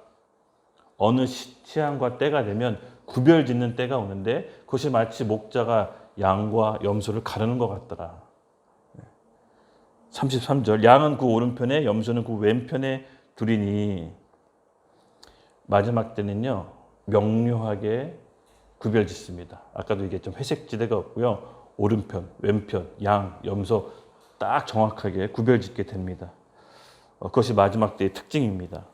어느 시한과 때가 되면 구별짓는 때가 오는데 그것이 마치 목자가 양과 염소를 가르는 것 같더라. 33절 양은 그 오른편에 염소는 그 왼편에 두리니 마지막 때는요 명료하게 구별짓습니다. 아까도 얘기했지만 회색지대가 없고요. 오른편, 왼편, 양, 염소 딱 정확하게 구별짓게 됩니다. 그것이 마지막 때의 특징입니다.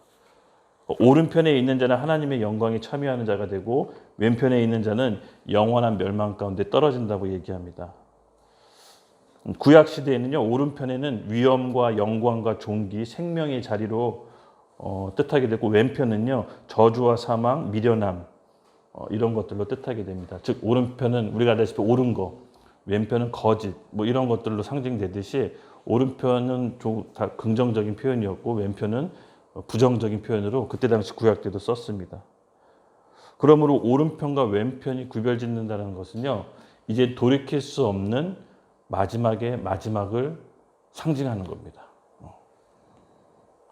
오른편에 있는 자는 하나님의 영광에 참여하는 자가 되고 왼편에 있는 자는 영원한 멸망 가운데 떨어진다고 얘기합니다. 구약 시대에는요 오른편에는 위엄과 영광과 존귀, 생명의 자리로 뜻하게 되고 왼편은요 저주와 사망, 미련함 이런 것들로 뜻하게 됩니다. 즉 오른편은 우리가 알다시피 옳은 거, 왼편은 거짓 뭐 이런 것들로 상징되듯이 오른편은 좀 다 긍정적인 표현이었고 왼편은 부정적인 표현으로 그때 당시 구약 때도 썼습니다. 그러므로 오른편과 왼편이 구별짓는다는 것은요 이제 돌이킬 수 없는 마지막의 마지막을 상징하는 겁니다.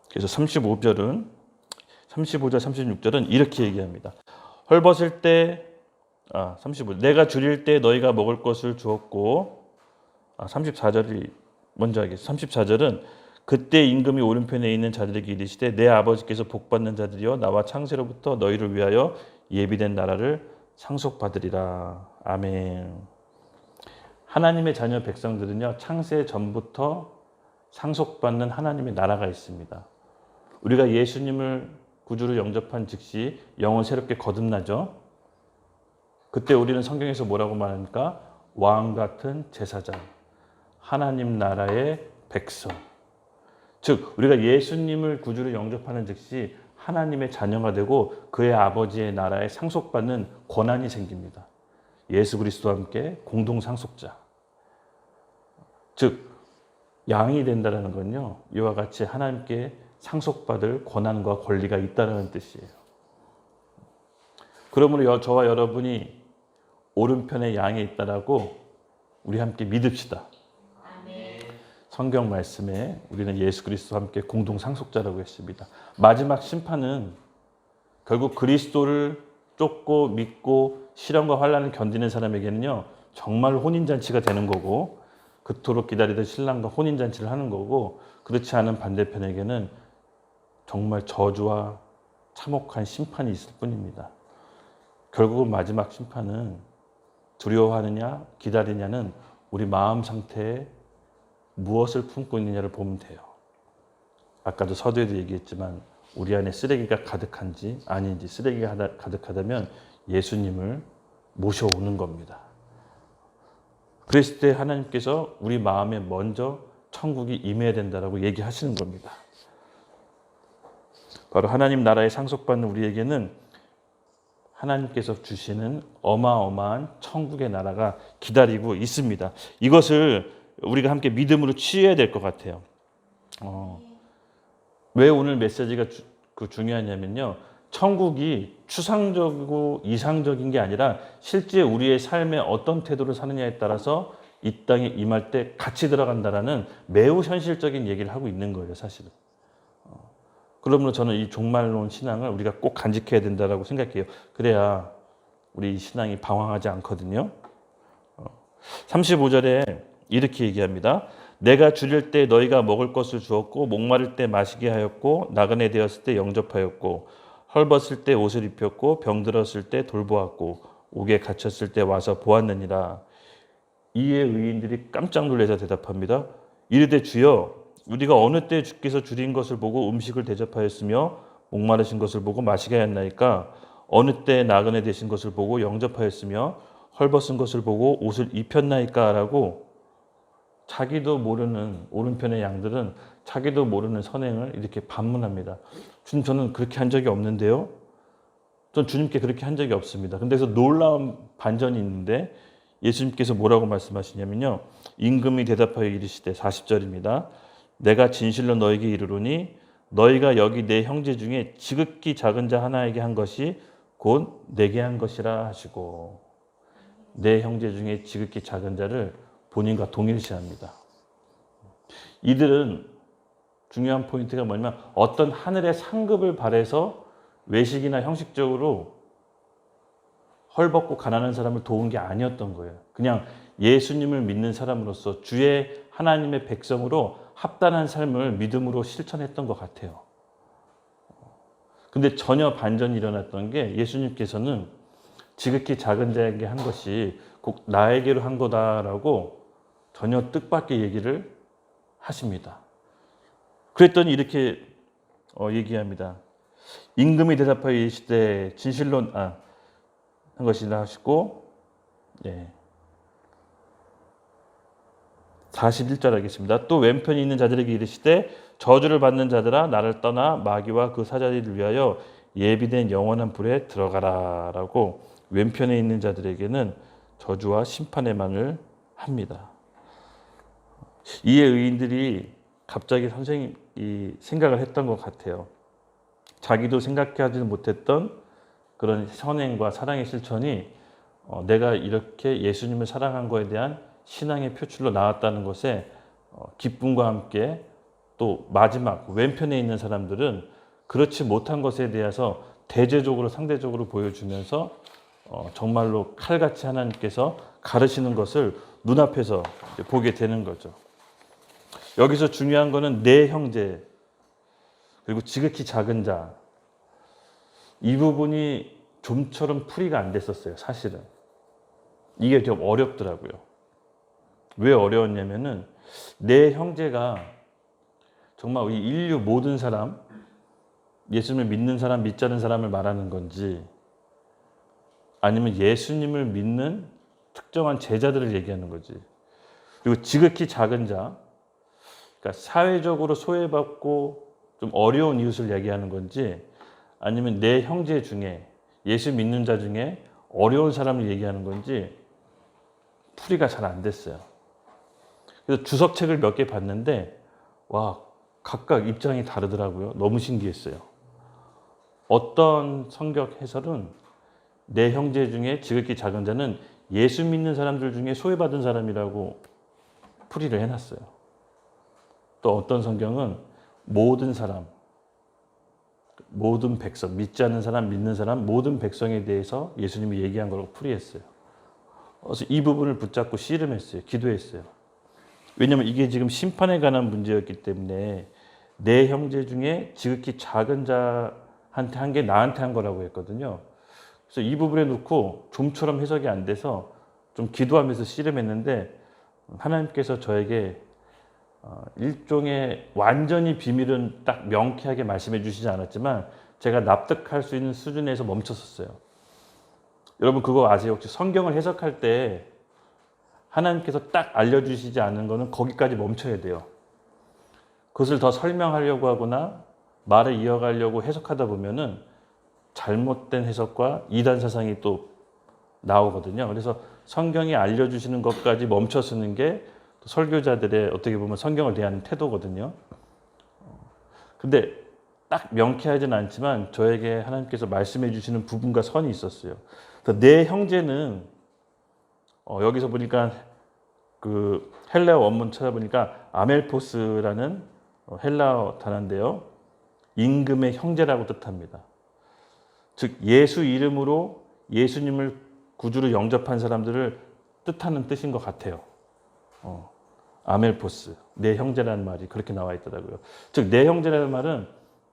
그래서 35절, 36절은 이렇게 얘기합니다. 헐벗을 때, 35절, 내가 줄일 때 너희가 먹을 것을 주었고, 34절이 먼저 하겠습니다. 34절은 그때 임금이 오른편에 있는 자들에게 이르시되 내 아버지께서 복받는 자들이여 나와 창세로부터 너희를 위하여 예비된 나라를 상속받으리라. 아멘. 하나님의 자녀 백성들은요 창세 전부터 상속받는 하나님의 나라가 있습니다. 우리가 예수님을 구주로 영접한 즉시 영혼 새롭게 거듭나죠. 그때 우리는 성경에서 뭐라고 말합니까? 왕 같은 제사장, 하나님 나라의 백성. 즉 우리가 예수님을 구주로 영접하는 즉시 하나님의 자녀가 되고 그의 아버지의 나라에 상속받는 권한이 생깁니다. 예수 그리스도와 함께 공동 상속자. 즉 양이 된다는 건요 이와 같이 하나님께 상속받을 권한과 권리가 있다는 뜻이에요. 그러므로 저와 여러분이 오른편에 양이 있다라고 우리 함께 믿읍시다. 성경 말씀에 우리는 예수 그리스도와 함께 공동 상속자라고 했습니다. 마지막 심판은 결국 그리스도를 쫓고 믿고 시련과 환난을 견디는 사람에게는요 정말 혼인잔치가 되는 거고 그토록 기다리던 신랑과 혼인잔치를 하는 거고, 그렇지 않은 반대편에게는 정말 저주와 참혹한 심판이 있을 뿐입니다. 결국은 마지막 심판은 두려워하느냐 기다리냐는 우리 마음 상태에 무엇을 품고 있느냐를 보면 돼요. 아까도 서두에도 얘기했지만 우리 안에 쓰레기가 가득한지 아닌지, 쓰레기가 가득하다면 예수님을 모셔오는 겁니다. 그랬을 때 하나님께서 우리 마음에 먼저 천국이 임해야 된다라고 얘기하시는 겁니다. 바로 하나님 나라에 상속받는 우리에게는 하나님께서 주시는 어마어마한 천국의 나라가 기다리고 있습니다. 이것을 우리가 함께 믿음으로 취해야 될 것 같아요. 왜 오늘 메시지가 중요하냐면요, 천국이 추상적이고 이상적인 게 아니라 실제 우리의 삶에 어떤 태도를 사느냐에 따라서 이 땅에 임할 때 같이 들어간다라는 매우 현실적인 얘기를 하고 있는 거예요, 사실은. 그러므로 저는 이 종말론 신앙을 우리가 꼭 간직해야 된다고 생각해요. 그래야 우리 신앙이 방황하지 않거든요. 35절에 이렇게 얘기합니다. 내가 줄일 때 너희가 먹을 것을 주었고, 목마를 때 마시게 하였고, 나그네 되었을 때 영접하였고, 헐벗을 때 옷을 입혔고, 병들었을 때 돌보았고, 옥에 갇혔을 때 와서 보았느니라. 이에 의인들이 깜짝 놀라서 대답합니다. 이르되 주여, 우리가 어느 때 주께서 줄인 것을 보고 음식을 대접하였으며 목마르신 것을 보고 마시게 하였나이까? 어느 때 나그네 되신 것을 보고 영접하였으며 헐벗은 것을 보고 옷을 입혔나이까? 라고 자기도 모르는, 오른편의 양들은 자기도 모르는 선행을 이렇게 반문합니다. 주님, 저는 그렇게 한 적이 없는데요. 전 주님께 그렇게 한 적이 없습니다. 근데 그래서 놀라운 반전이 있는데 예수님께서 뭐라고 말씀하시냐면요, 임금이 대답하여 이르시되, 40절입니다. 내가 진실로 너에게 이르노니 너희가 여기 내 형제 중에 지극히 작은 자 하나에게 한 것이 곧 내게 한 것이라 하시고, 내 형제 중에 지극히 작은 자를 본인과 동일시합니다. 이들은 중요한 포인트가 뭐냐면 어떤 하늘의 상급을 바래서 외식이나 형식적으로 헐벗고 가난한 사람을 도운 게 아니었던 거예요. 그냥 예수님을 믿는 사람으로서 주의 하나님의 백성으로 합당한 삶을 믿음으로 실천했던 것 같아요. 근데 전혀 반전이 일어났던 게 예수님께서는 지극히 작은 자에게 한 것이 꼭 나에게로 한 거다라고 전혀 뜻밖의 얘기를 하십니다. 그랬더니 이렇게 얘기합니다. 임금이 대답하여 이르시되 진실로 한 것이라 하시고, 41절 하겠습니다. 또 왼편에 있는 자들에게 이르시되 저주를 받는 자들아, 나를 떠나 마귀와 그 사자들을 위하여 예비된 영원한 불에 들어가라 라고 왼편에 있는 자들에게는 저주와 심판의 말을 합니다. 이에 의인들이 갑자기 선생님이 생각을 했던 것 같아요. 자기도 생각하지 못했던 그런 선행과 사랑의 실천이 내가 이렇게 예수님을 사랑한 거에 대한 신앙의 표출로 나왔다는 것에 기쁨과 함께, 또 마지막 왼편에 있는 사람들은 그렇지 못한 것에 대해서 대제적으로 상대적으로 보여주면서 정말로 칼같이 하나님께서 가르치는 것을 눈앞에서 보게 되는 거죠. 여기서 중요한 거는 내 형제, 그리고 지극히 작은 자, 이 부분이 좀처럼 풀이가 안 됐었어요, 사실은. 이게 좀 어렵더라고요. 왜 어려웠냐면은 내 형제가 정말 이 인류 모든 사람, 예수님을 믿는 사람, 믿지 않는 사람을 말하는 건지, 아니면 예수님을 믿는 특정한 제자들을 얘기하는 거지. 그리고 지극히 작은 자, 그러니까 사회적으로 소외받고 좀 어려운 이웃을 얘기하는 건지, 아니면 내 형제 중에, 예수 믿는 자 중에 어려운 사람을 얘기하는 건지 풀이가 잘 안 됐어요. 그래서 주석책을 몇 개 봤는데 와, 각각 입장이 다르더라고요. 너무 신기했어요. 어떤 성경 해설은 내 형제 중에 지극히 작은 자는 예수 믿는 사람들 중에 소외받은 사람이라고 풀이를 해놨어요. 또 어떤 성경은 모든 사람, 모든 백성, 믿지 않는 사람, 믿는 사람, 모든 백성에 대해서 예수님이 얘기한 거라고 풀이했어요. 그래서 이 부분을 붙잡고 씨름했어요. 기도했어요. 왜냐하면 이게 지금 심판에 관한 문제였기 때문에 내 형제 중에 지극히 작은 자한테 한 게 나한테 한 거라고 했거든요. 그래서 이 부분에 놓고 좀처럼 해석이 안 돼서 좀 기도하면서 씨름했는데 하나님께서 저에게 일종의 완전히 비밀은 딱 명쾌하게 말씀해 주시지 않았지만 제가 납득할 수 있는 수준에서 멈췄었어요. 여러분 그거 아세요? 혹시 성경을 해석할 때 하나님께서 딱 알려주시지 않은 거는 거기까지 멈춰야 돼요. 그것을 더 설명하려고 하거나 말을 이어가려고 해석하다 보면은 잘못된 해석과 이단 사상이 또 나오거든요. 그래서 성경이 알려주시는 것까지 멈춰 서는 게 설교자들의 어떻게 보면 성경을 대하는 태도거든요. 근데 딱 명쾌하지는 않지만 저에게 하나님께서 말씀해 주시는 부분과 선이 있었어요. 그래서 내 형제는 여기서 보니까 그 헬라어 원문 찾아보니까 아멜포스라는 헬라어 단어인데요. 임금의 형제라고 뜻합니다. 즉 예수 이름으로 예수님을 구주로 영접한 사람들을 뜻하는 뜻인 것 같아요. 아멜포스, 내 형제라는 말이 그렇게 나와 있더라고요. 즉 내 형제라는 말은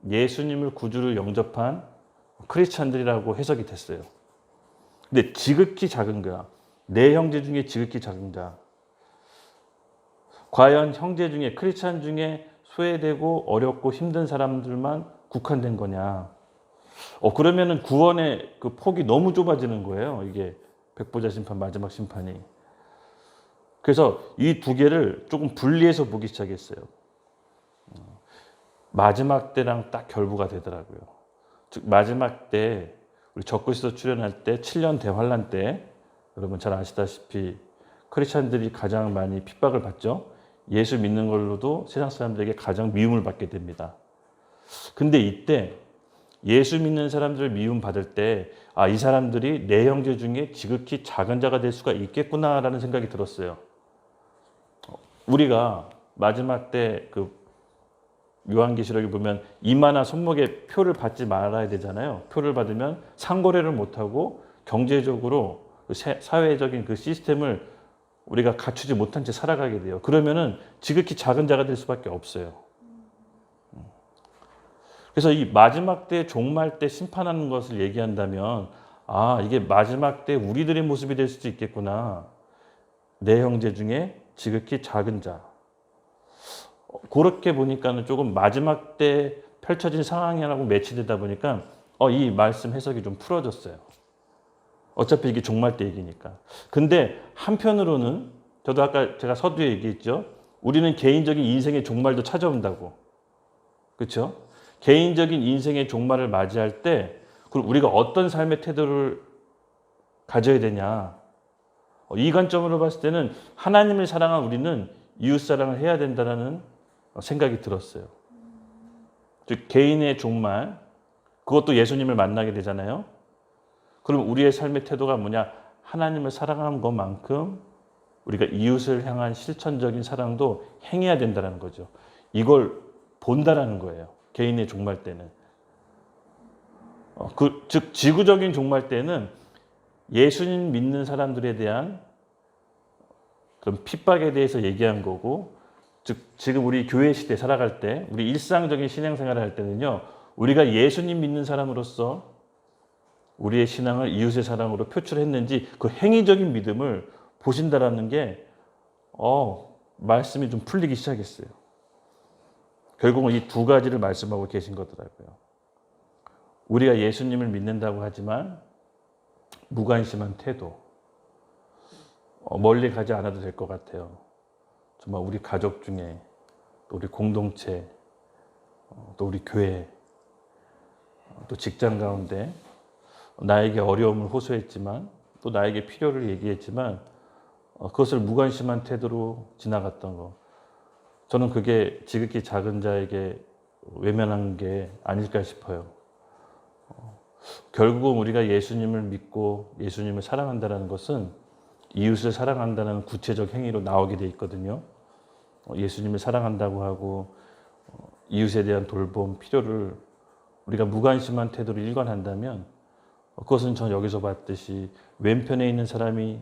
예수님을 구주로 영접한 크리스찬들이라고 해석이 됐어요. 근데 지극히 작은 거야. 내 형제 중에 지극히 작은 자. 과연 형제 중에 크리스찬 중에 소외되고 어렵고 힘든 사람들만 국한된 거냐? 그러면은 구원의 그 폭이 너무 좁아지는 거예요. 이게 백보자 심판, 마지막 심판이. 그래서 이 두 개를 조금 분리해서 보기 시작했어요. 마지막 때랑 딱 결부가 되더라고요. 즉 마지막 때 우리 적그리스도 출현할 때 7년 대환란 때 여러분 잘 아시다시피 크리스찬들이 가장 많이 핍박을 받죠. 예수 믿는 걸로도 세상 사람들에게 가장 미움을 받게 됩니다. 근데 이때 예수 믿는 사람들을 미움 받을 때 이 사람들이 내 형제 중에 지극히 작은 자가 될 수가 있겠구나라는 생각이 들었어요. 우리가 마지막 때 그 요한계시록에 보면 이마나 손목에 표를 받지 말아야 되잖아요. 표를 받으면 상거래를 못하고 경제적으로 사회적인 그 시스템을 우리가 갖추지 못한 채 살아가게 돼요. 그러면은 지극히 작은 자가 될 수밖에 없어요. 그래서 이 마지막 때 종말 때 심판하는 것을 얘기한다면 이게 마지막 때 우리들의 모습이 될 수도 있겠구나. 내 형제 중에 지극히 작은 자. 그렇게 보니까는 조금 마지막 때 펼쳐진 상황이라고 매치되다 보니까 이 말씀 해석이 좀 풀어졌어요. 어차피 이게 종말 때 얘기니까. 근데 한편으로는 저도 아까 제가 서두에 얘기했죠. 우리는 개인적인 인생의 종말도 찾아온다고. 그렇죠? 개인적인 인생의 종말을 맞이할 때 그럼 우리가 어떤 삶의 태도를 가져야 되냐. 이 관점으로 봤을 때는 하나님을 사랑한 우리는 이웃사랑을 해야 된다는 생각이 들었어요. 즉 개인의 종말, 그것도 예수님을 만나게 되잖아요. 그럼 우리의 삶의 태도가 뭐냐? 하나님을 사랑하는 것만큼 우리가 이웃을 향한 실천적인 사랑도 행해야 된다는 거죠. 이걸 본다라는 거예요. 개인의 종말 때는. 즉 지구적인 종말 때는 예수님 믿는 사람들에 대한 그런 핍박에 대해서 얘기한 거고, 즉 지금 우리 교회 시대 살아갈 때, 우리 일상적인 신앙생활을 할 때는요, 우리가 예수님 믿는 사람으로서 우리의 신앙을 이웃의 사랑으로 표출했는지 그 행위적인 믿음을 보신다라는 게 말씀이 좀 풀리기 시작했어요. 결국은 이 두 가지를 말씀하고 계신 거더라고요. 우리가 예수님을 믿는다고 하지만 무관심한 태도, 멀리 가지 않아도 될 것 같아요. 정말 우리 가족 중에, 또 우리 공동체, 또 우리 교회, 또 직장 가운데 나에게 어려움을 호소했지만 또 나에게 필요를 얘기했지만 그것을 무관심한 태도로 지나갔던 거, 저는 그게 지극히 작은 자에게 외면한 게 아닐까 싶어요. 결국은 우리가 예수님을 믿고 예수님을 사랑한다는 것은 이웃을 사랑한다는 구체적 행위로 나오게 돼 있거든요. 예수님을 사랑한다고 하고 이웃에 대한 돌봄, 필요를 우리가 무관심한 태도로 일관한다면 그것은 전 여기서 봤듯이 왼편에 있는 사람이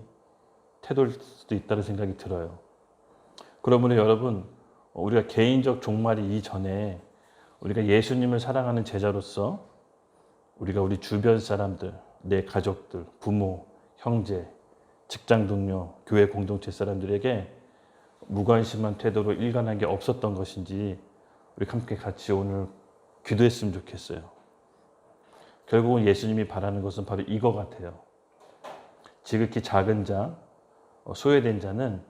태도일 수도 있다는 생각이 들어요. 그러므로 여러분, 우리가 개인적 종말이 이전에 우리가 예수님을 사랑하는 제자로서 우리가 우리 주변 사람들, 내 가족들, 부모, 형제, 직장 동료, 교회 공동체 사람들에게 무관심한 태도로 일관한 게 없었던 것인지 우리 함께 같이 오늘 기도했으면 좋겠어요. 결국은 예수님이 바라는 것은 바로 이거 같아요. 지극히 작은 자, 소외된 자는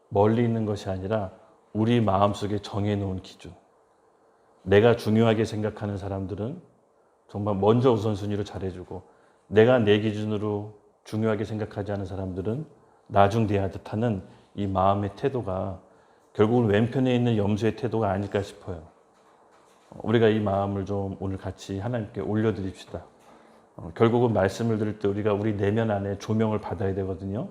멀리 있는 것이 아니라 우리 마음속에 정해놓은 기준. 내가 중요하게 생각하는 사람들은 정말 먼저 우선순위로 잘해주고, 내가 내 기준으로 중요하게 생각하지 않은 사람들은 나중돼야 듯하는 이 마음의 태도가 결국은 왼편에 있는 염소의 태도가 아닐까 싶어요. 우리가 이 마음을 좀 오늘 같이 하나님께 올려드립시다. 결국은 말씀을 들을 때 우리가 우리 내면 안에 조명을 받아야 되거든요.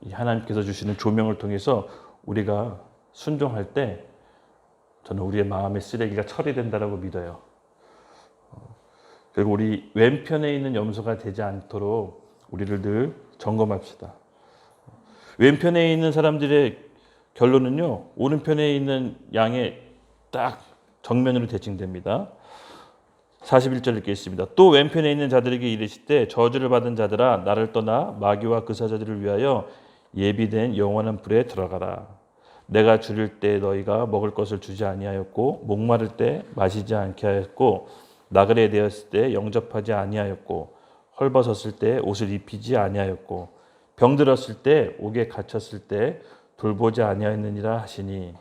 이 하나님께서 주시는 조명을 통해서 우리가 순종할 때 저는 우리의 마음의 쓰레기가 처리된다라고 믿어요. 그리고 우리 왼편에 있는 염소가 되지 않도록 우리를 늘 점검합시다. 왼편에 있는 사람들의 결론은요, 오른편에 있는 양의 딱 정면으로 대칭됩니다. 41절 읽겠습니다. 또 왼편에 있는 자들에게 이르시되 저주를 받은 자들아 나를 떠나 마귀와 그 사자들을 위하여 예비된 영원한 불에 들어가라. 내가 줄일 때 너희가 먹을 것을 주지 아니하였고 목마를 때 마시지 않게 하였고 나그네 되었을 때 영접하지 아니하였고 헐벗었을 때 옷을 입히지 아니하였고 병들었을 때 옥에 갇혔을 때 돌보지 아니하였느니라 하시니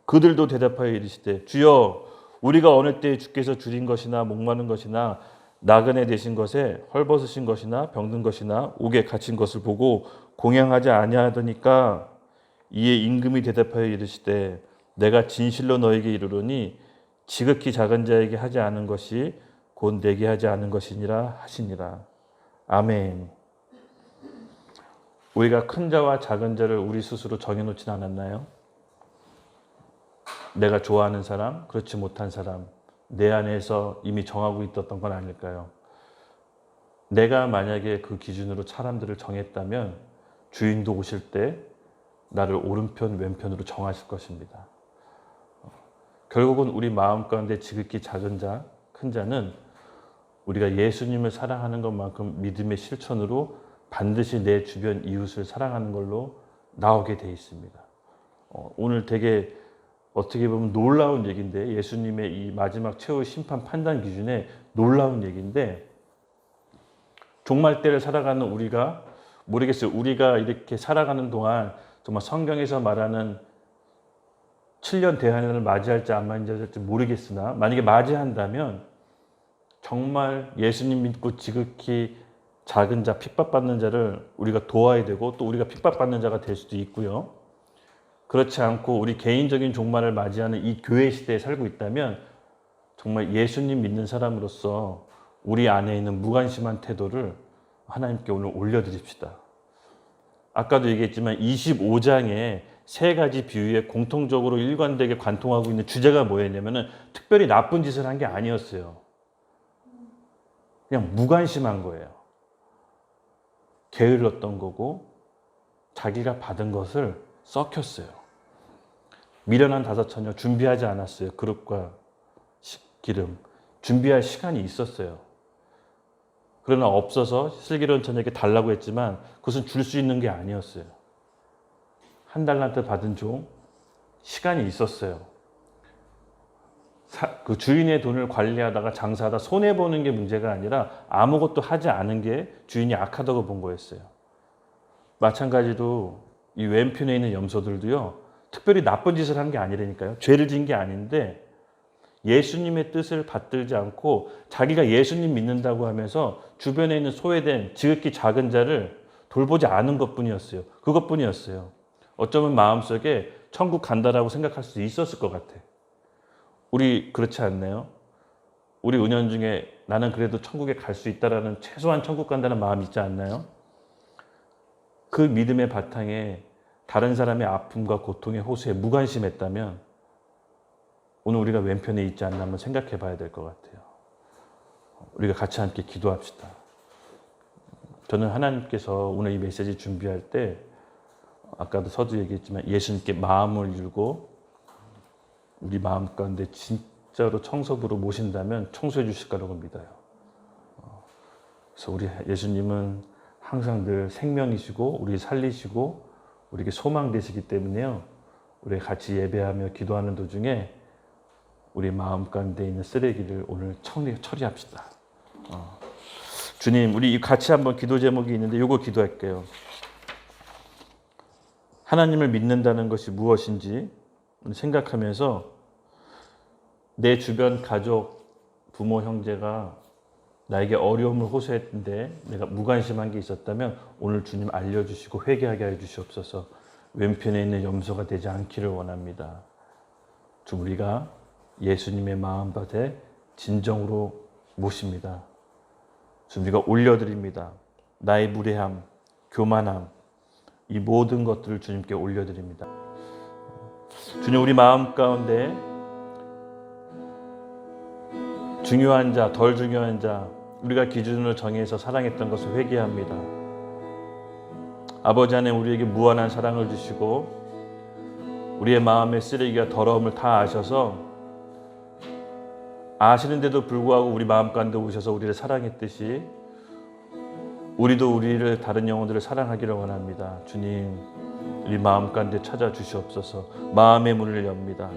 그들도 대답하여 이르시되 주여 우리가 어느 때에 주께서 줄인 것이나 목마른 것이나 나그네 되신 것에 헐벗으신 것이나 병든 것이나 옥에 갇힌 것을 보고 공양하지 아니하더니까. 이에 임금이 대답하여 이르시되 내가 진실로 너에게 이르노니 지극히 작은 자에게 하지 않은 것이 곧 내게 하지 않은 것이니라 하시니라. 아멘. 우리가 큰 자와 작은 자를 우리 스스로 정해놓지는 않았나요? 내가 좋아하는 사람, 그렇지 못한 사람, 내 안에서 이미 정하고 있었던 건 아닐까요? 내가 만약에 그 기준으로 사람들을 정했다면 주인도 오실 때 나를 오른편, 왼편으로 정하실 것입니다. 결국은 우리 마음 가운데 지극히 작은 자, 큰 자는 우리가 예수님을 사랑하는 것만큼 믿음의 실천으로 반드시 내 주변 이웃을 사랑하는 걸로 나오게 돼 있습니다. 오늘 되게 어떻게 보면 놀라운 얘기인데, 예수님의 이 마지막 최후 심판 판단 기준에 놀라운 얘기인데, 종말 때를 살아가는 우리가 모르겠어요. 우리가 이렇게 살아가는 동안 정말 성경에서 말하는 7년 대환란을 맞이할지 안 맞이할지 모르겠으나 만약에 맞이한다면 정말 예수님 믿고 지극히 작은 자, 핍박받는 자를 우리가 도와야 되고 또 우리가 핍박받는 자가 될 수도 있고요. 그렇지 않고 우리 개인적인 종말을 맞이하는 이 교회 시대에 살고 있다면 정말 예수님 믿는 사람으로서 우리 안에 있는 무관심한 태도를 하나님께 오늘 올려드립시다. 아까도 얘기했지만 25장에 세 가지 비유에 공통적으로 일관되게 관통하고 있는 주제가 뭐였냐면은 특별히 나쁜 짓을 한 게 아니었어요. 그냥 무관심한 거예요. 게을렀던 거고 자기가 받은 것을 썩혔어요. 미련한 다섯 처녀 준비하지 않았어요. 그릇과 기름 준비할 시간이 있었어요. 그러나 없어서 슬기로운 처녀에게 달라고 했지만 그것은 줄 수 있는 게 아니었어요. 한 달란트 받은 종 시간이 있었어요. 그 주인의 돈을 관리하다가 장사하다 손해보는 게 문제가 아니라 아무것도 하지 않은 게 주인이 악하다고 본 거였어요. 마찬가지로 이 왼편에 있는 염소들도요, 특별히 나쁜 짓을 한 게 아니라니까요. 죄를 지은 게 아닌데 예수님의 뜻을 받들지 않고 자기가 예수님 믿는다고 하면서 주변에 있는 소외된 지극히 작은 자를 돌보지 않은 것뿐이었어요. 그것뿐이었어요. 어쩌면 마음속에 천국 간다라고 생각할 수도 있었을 것 같아. 우리 그렇지 않나요? 우리 은연중에 나는 그래도 천국에 갈 수 있다라는 최소한 천국 간다는 마음 있지 않나요? 그 믿음의 바탕에 다른 사람의 아픔과 고통의 호소에 무관심했다면 오늘 우리가 왼편에 있지 않나 한번 생각해 봐야 될 것 같아요. 우리가 같이 함께 기도합시다. 저는 하나님께서 오늘 이 메시지 준비할 때 아까도 서두 얘기했지만 예수님께 마음을 열고 우리 마음 가운데 진짜로 청소부로 모신다면 청소해 주실 거라고 믿어요. 그래서 우리 예수님은 항상 늘 생명이시고 우리 살리시고 우리에게 소망 되시기 때문에요. 우리 같이 예배하며 기도하는 도중에 우리 마음 가운데 있는 쓰레기를 오늘 처리합시다. 주님, 우리 같이 한번 기도 제목이 있는데 이거 기도할게요. 하나님을 믿는다는 것이 무엇인지 생각하면서 내 주변 가족, 부모, 형제가 나에게 어려움을 호소했는데 내가 무관심한 게 있었다면 오늘 주님 알려주시고 회개하게 해주시옵소서. 왼편에 있는 염소가 되지 않기를 원합니다. 주 우리가 예수님의 마음밭에 진정으로 모십니다. 주 우리가 올려드립니다. 나의 무례함, 교만함, 이 모든 것들을 주님께 올려드립니다. 주님, 우리 마음 가운데 중요한 자, 덜 중요한 자, 우리가 기준을 정해서 사랑했던 것을 회개합니다. 아버지 안에 우리에게 무한한 사랑을 주시고 우리의 마음의 쓰레기와 더러움을 다 아셔서 아시는데도 불구하고 우리 마음 가운데 오셔서 우리를 사랑했듯이 우리도 우리를 다른 영혼들을 사랑하기를 원합니다. 주님, 우리 마음 가운데 찾아주시옵소서. 마음의 문을 엽니다.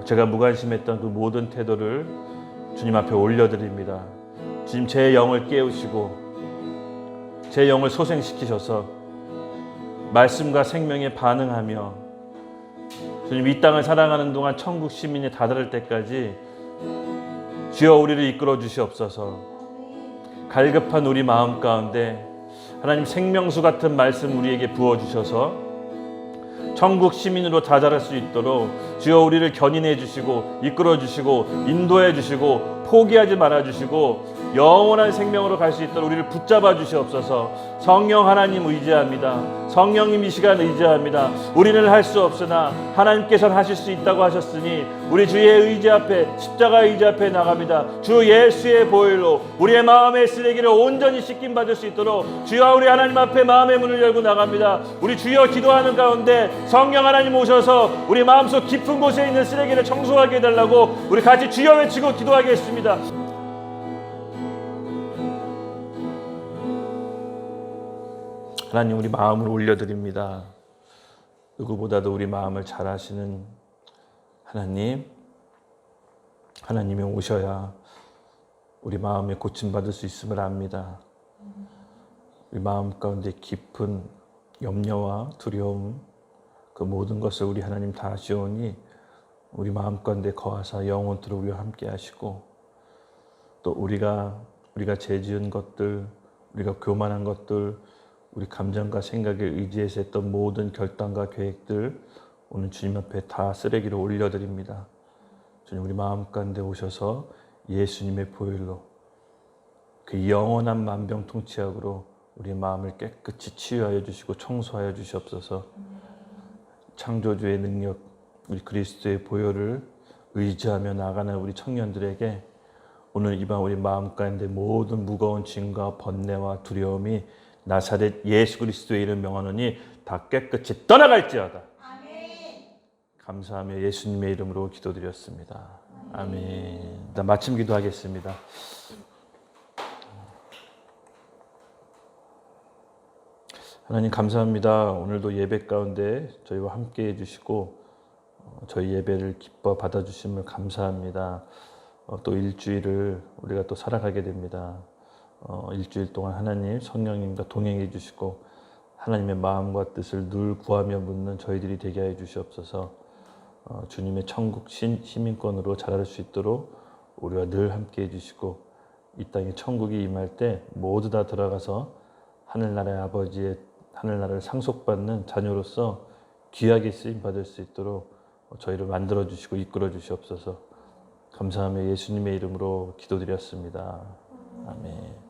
제가 무관심했던 그 모든 태도를 주님 앞에 올려드립니다. 주님, 제 영을 깨우시고 제 영을 소생시키셔서 말씀과 생명에 반응하며 주님, 이 땅을 살아가는 동안 천국 시민이 다다를 때까지 주여 우리를 이끌어 주시옵소서. 갈급한 우리 마음 가운데 하나님 생명수 같은 말씀 우리에게 부어주셔서 천국 시민으로 다자랄 수 있도록 주여 우리를 견인해 주시고 이끌어 주시고 인도해 주시고 포기하지 말아 주시고 영원한 생명으로 갈 수 있도록 우리를 붙잡아 주시옵소서. 성령 하나님 의지합니다. 성령님 이 시간 의지합니다. 우리는 할 수 없으나 하나님께서는 하실 수 있다고 하셨으니 우리 주의 의지 앞에, 십자가 의지 앞에 나갑니다. 주 예수의 보혈로 우리의 마음의 쓰레기를 온전히 씻김 받을 수 있도록 주여 우리 하나님 앞에 마음의 문을 열고 나갑니다. 우리 주여 기도하는 가운데 성령 하나님 오셔서 우리 마음속 깊은 곳에 있는 쓰레기를 청소하게 해달라고 우리 같이 주여 외치고 기도하겠습니다. 하나님, 우리 마음을 올려드립니다. 누구보다도 우리 마음을 잘 아시는 하나님이 오셔야 우리 마음에 고침받을 수 있음을 압니다. 우리 마음 가운데 깊은 염려와 두려움, 그 모든 것을 우리 하나님 다 아시오니 우리 마음 가운데 거하사 영원토록 우리와 함께 하시고, 또 우리가 죄지은 것들, 우리가 교만한 것들, 우리 감정과 생각에 의지해서 했던 모든 결단과 계획들 오늘 주님 앞에 다 쓰레기로 올려드립니다. 주님, 우리 마음 가운데 오셔서 예수님의 보혈로 그 영원한 만병통치약으로 우리 마음을 깨끗이 치유하여 주시고 청소하여 주시옵소서. 창조주의 능력, 우리 그리스도의 보혈을 의지하며 나가는 우리 청년들에게 오늘 이 밤 우리 마음 가운데 모든 무거운 짐과 번뇌와 두려움이 나사렛 예수 그리스도의 이름 명하노니 다 깨끗이 떠나갈지어다. 아멘. 감사하며 예수님의 이름으로 기도드렸습니다. 아멘. 마침 기도하겠습니다. 하나님 감사합니다. 오늘도 예배 가운데 저희와 함께 해주시고 저희 예배를 기뻐 받아주심을 감사합니다. 또 일주일을 우리가 또 살아가게 됩니다. 일주일 동안 하나님 성령님과 동행해 주시고 하나님의 마음과 뜻을 늘 구하며 묻는 저희들이 되게 해 주시옵소서. 주님의 천국 시민권으로 자랄 수 있도록 우리와 늘 함께 해 주시고 이 땅에 천국이 임할 때 모두 다 들어가서 하늘나라의 아버지의 하늘나라를 상속받는 자녀로서 귀하게 쓰임 받을 수 있도록 저희를 만들어 주시고 이끌어 주시옵소서. 감사하며 예수님의 이름으로 기도드렸습니다. 아멘.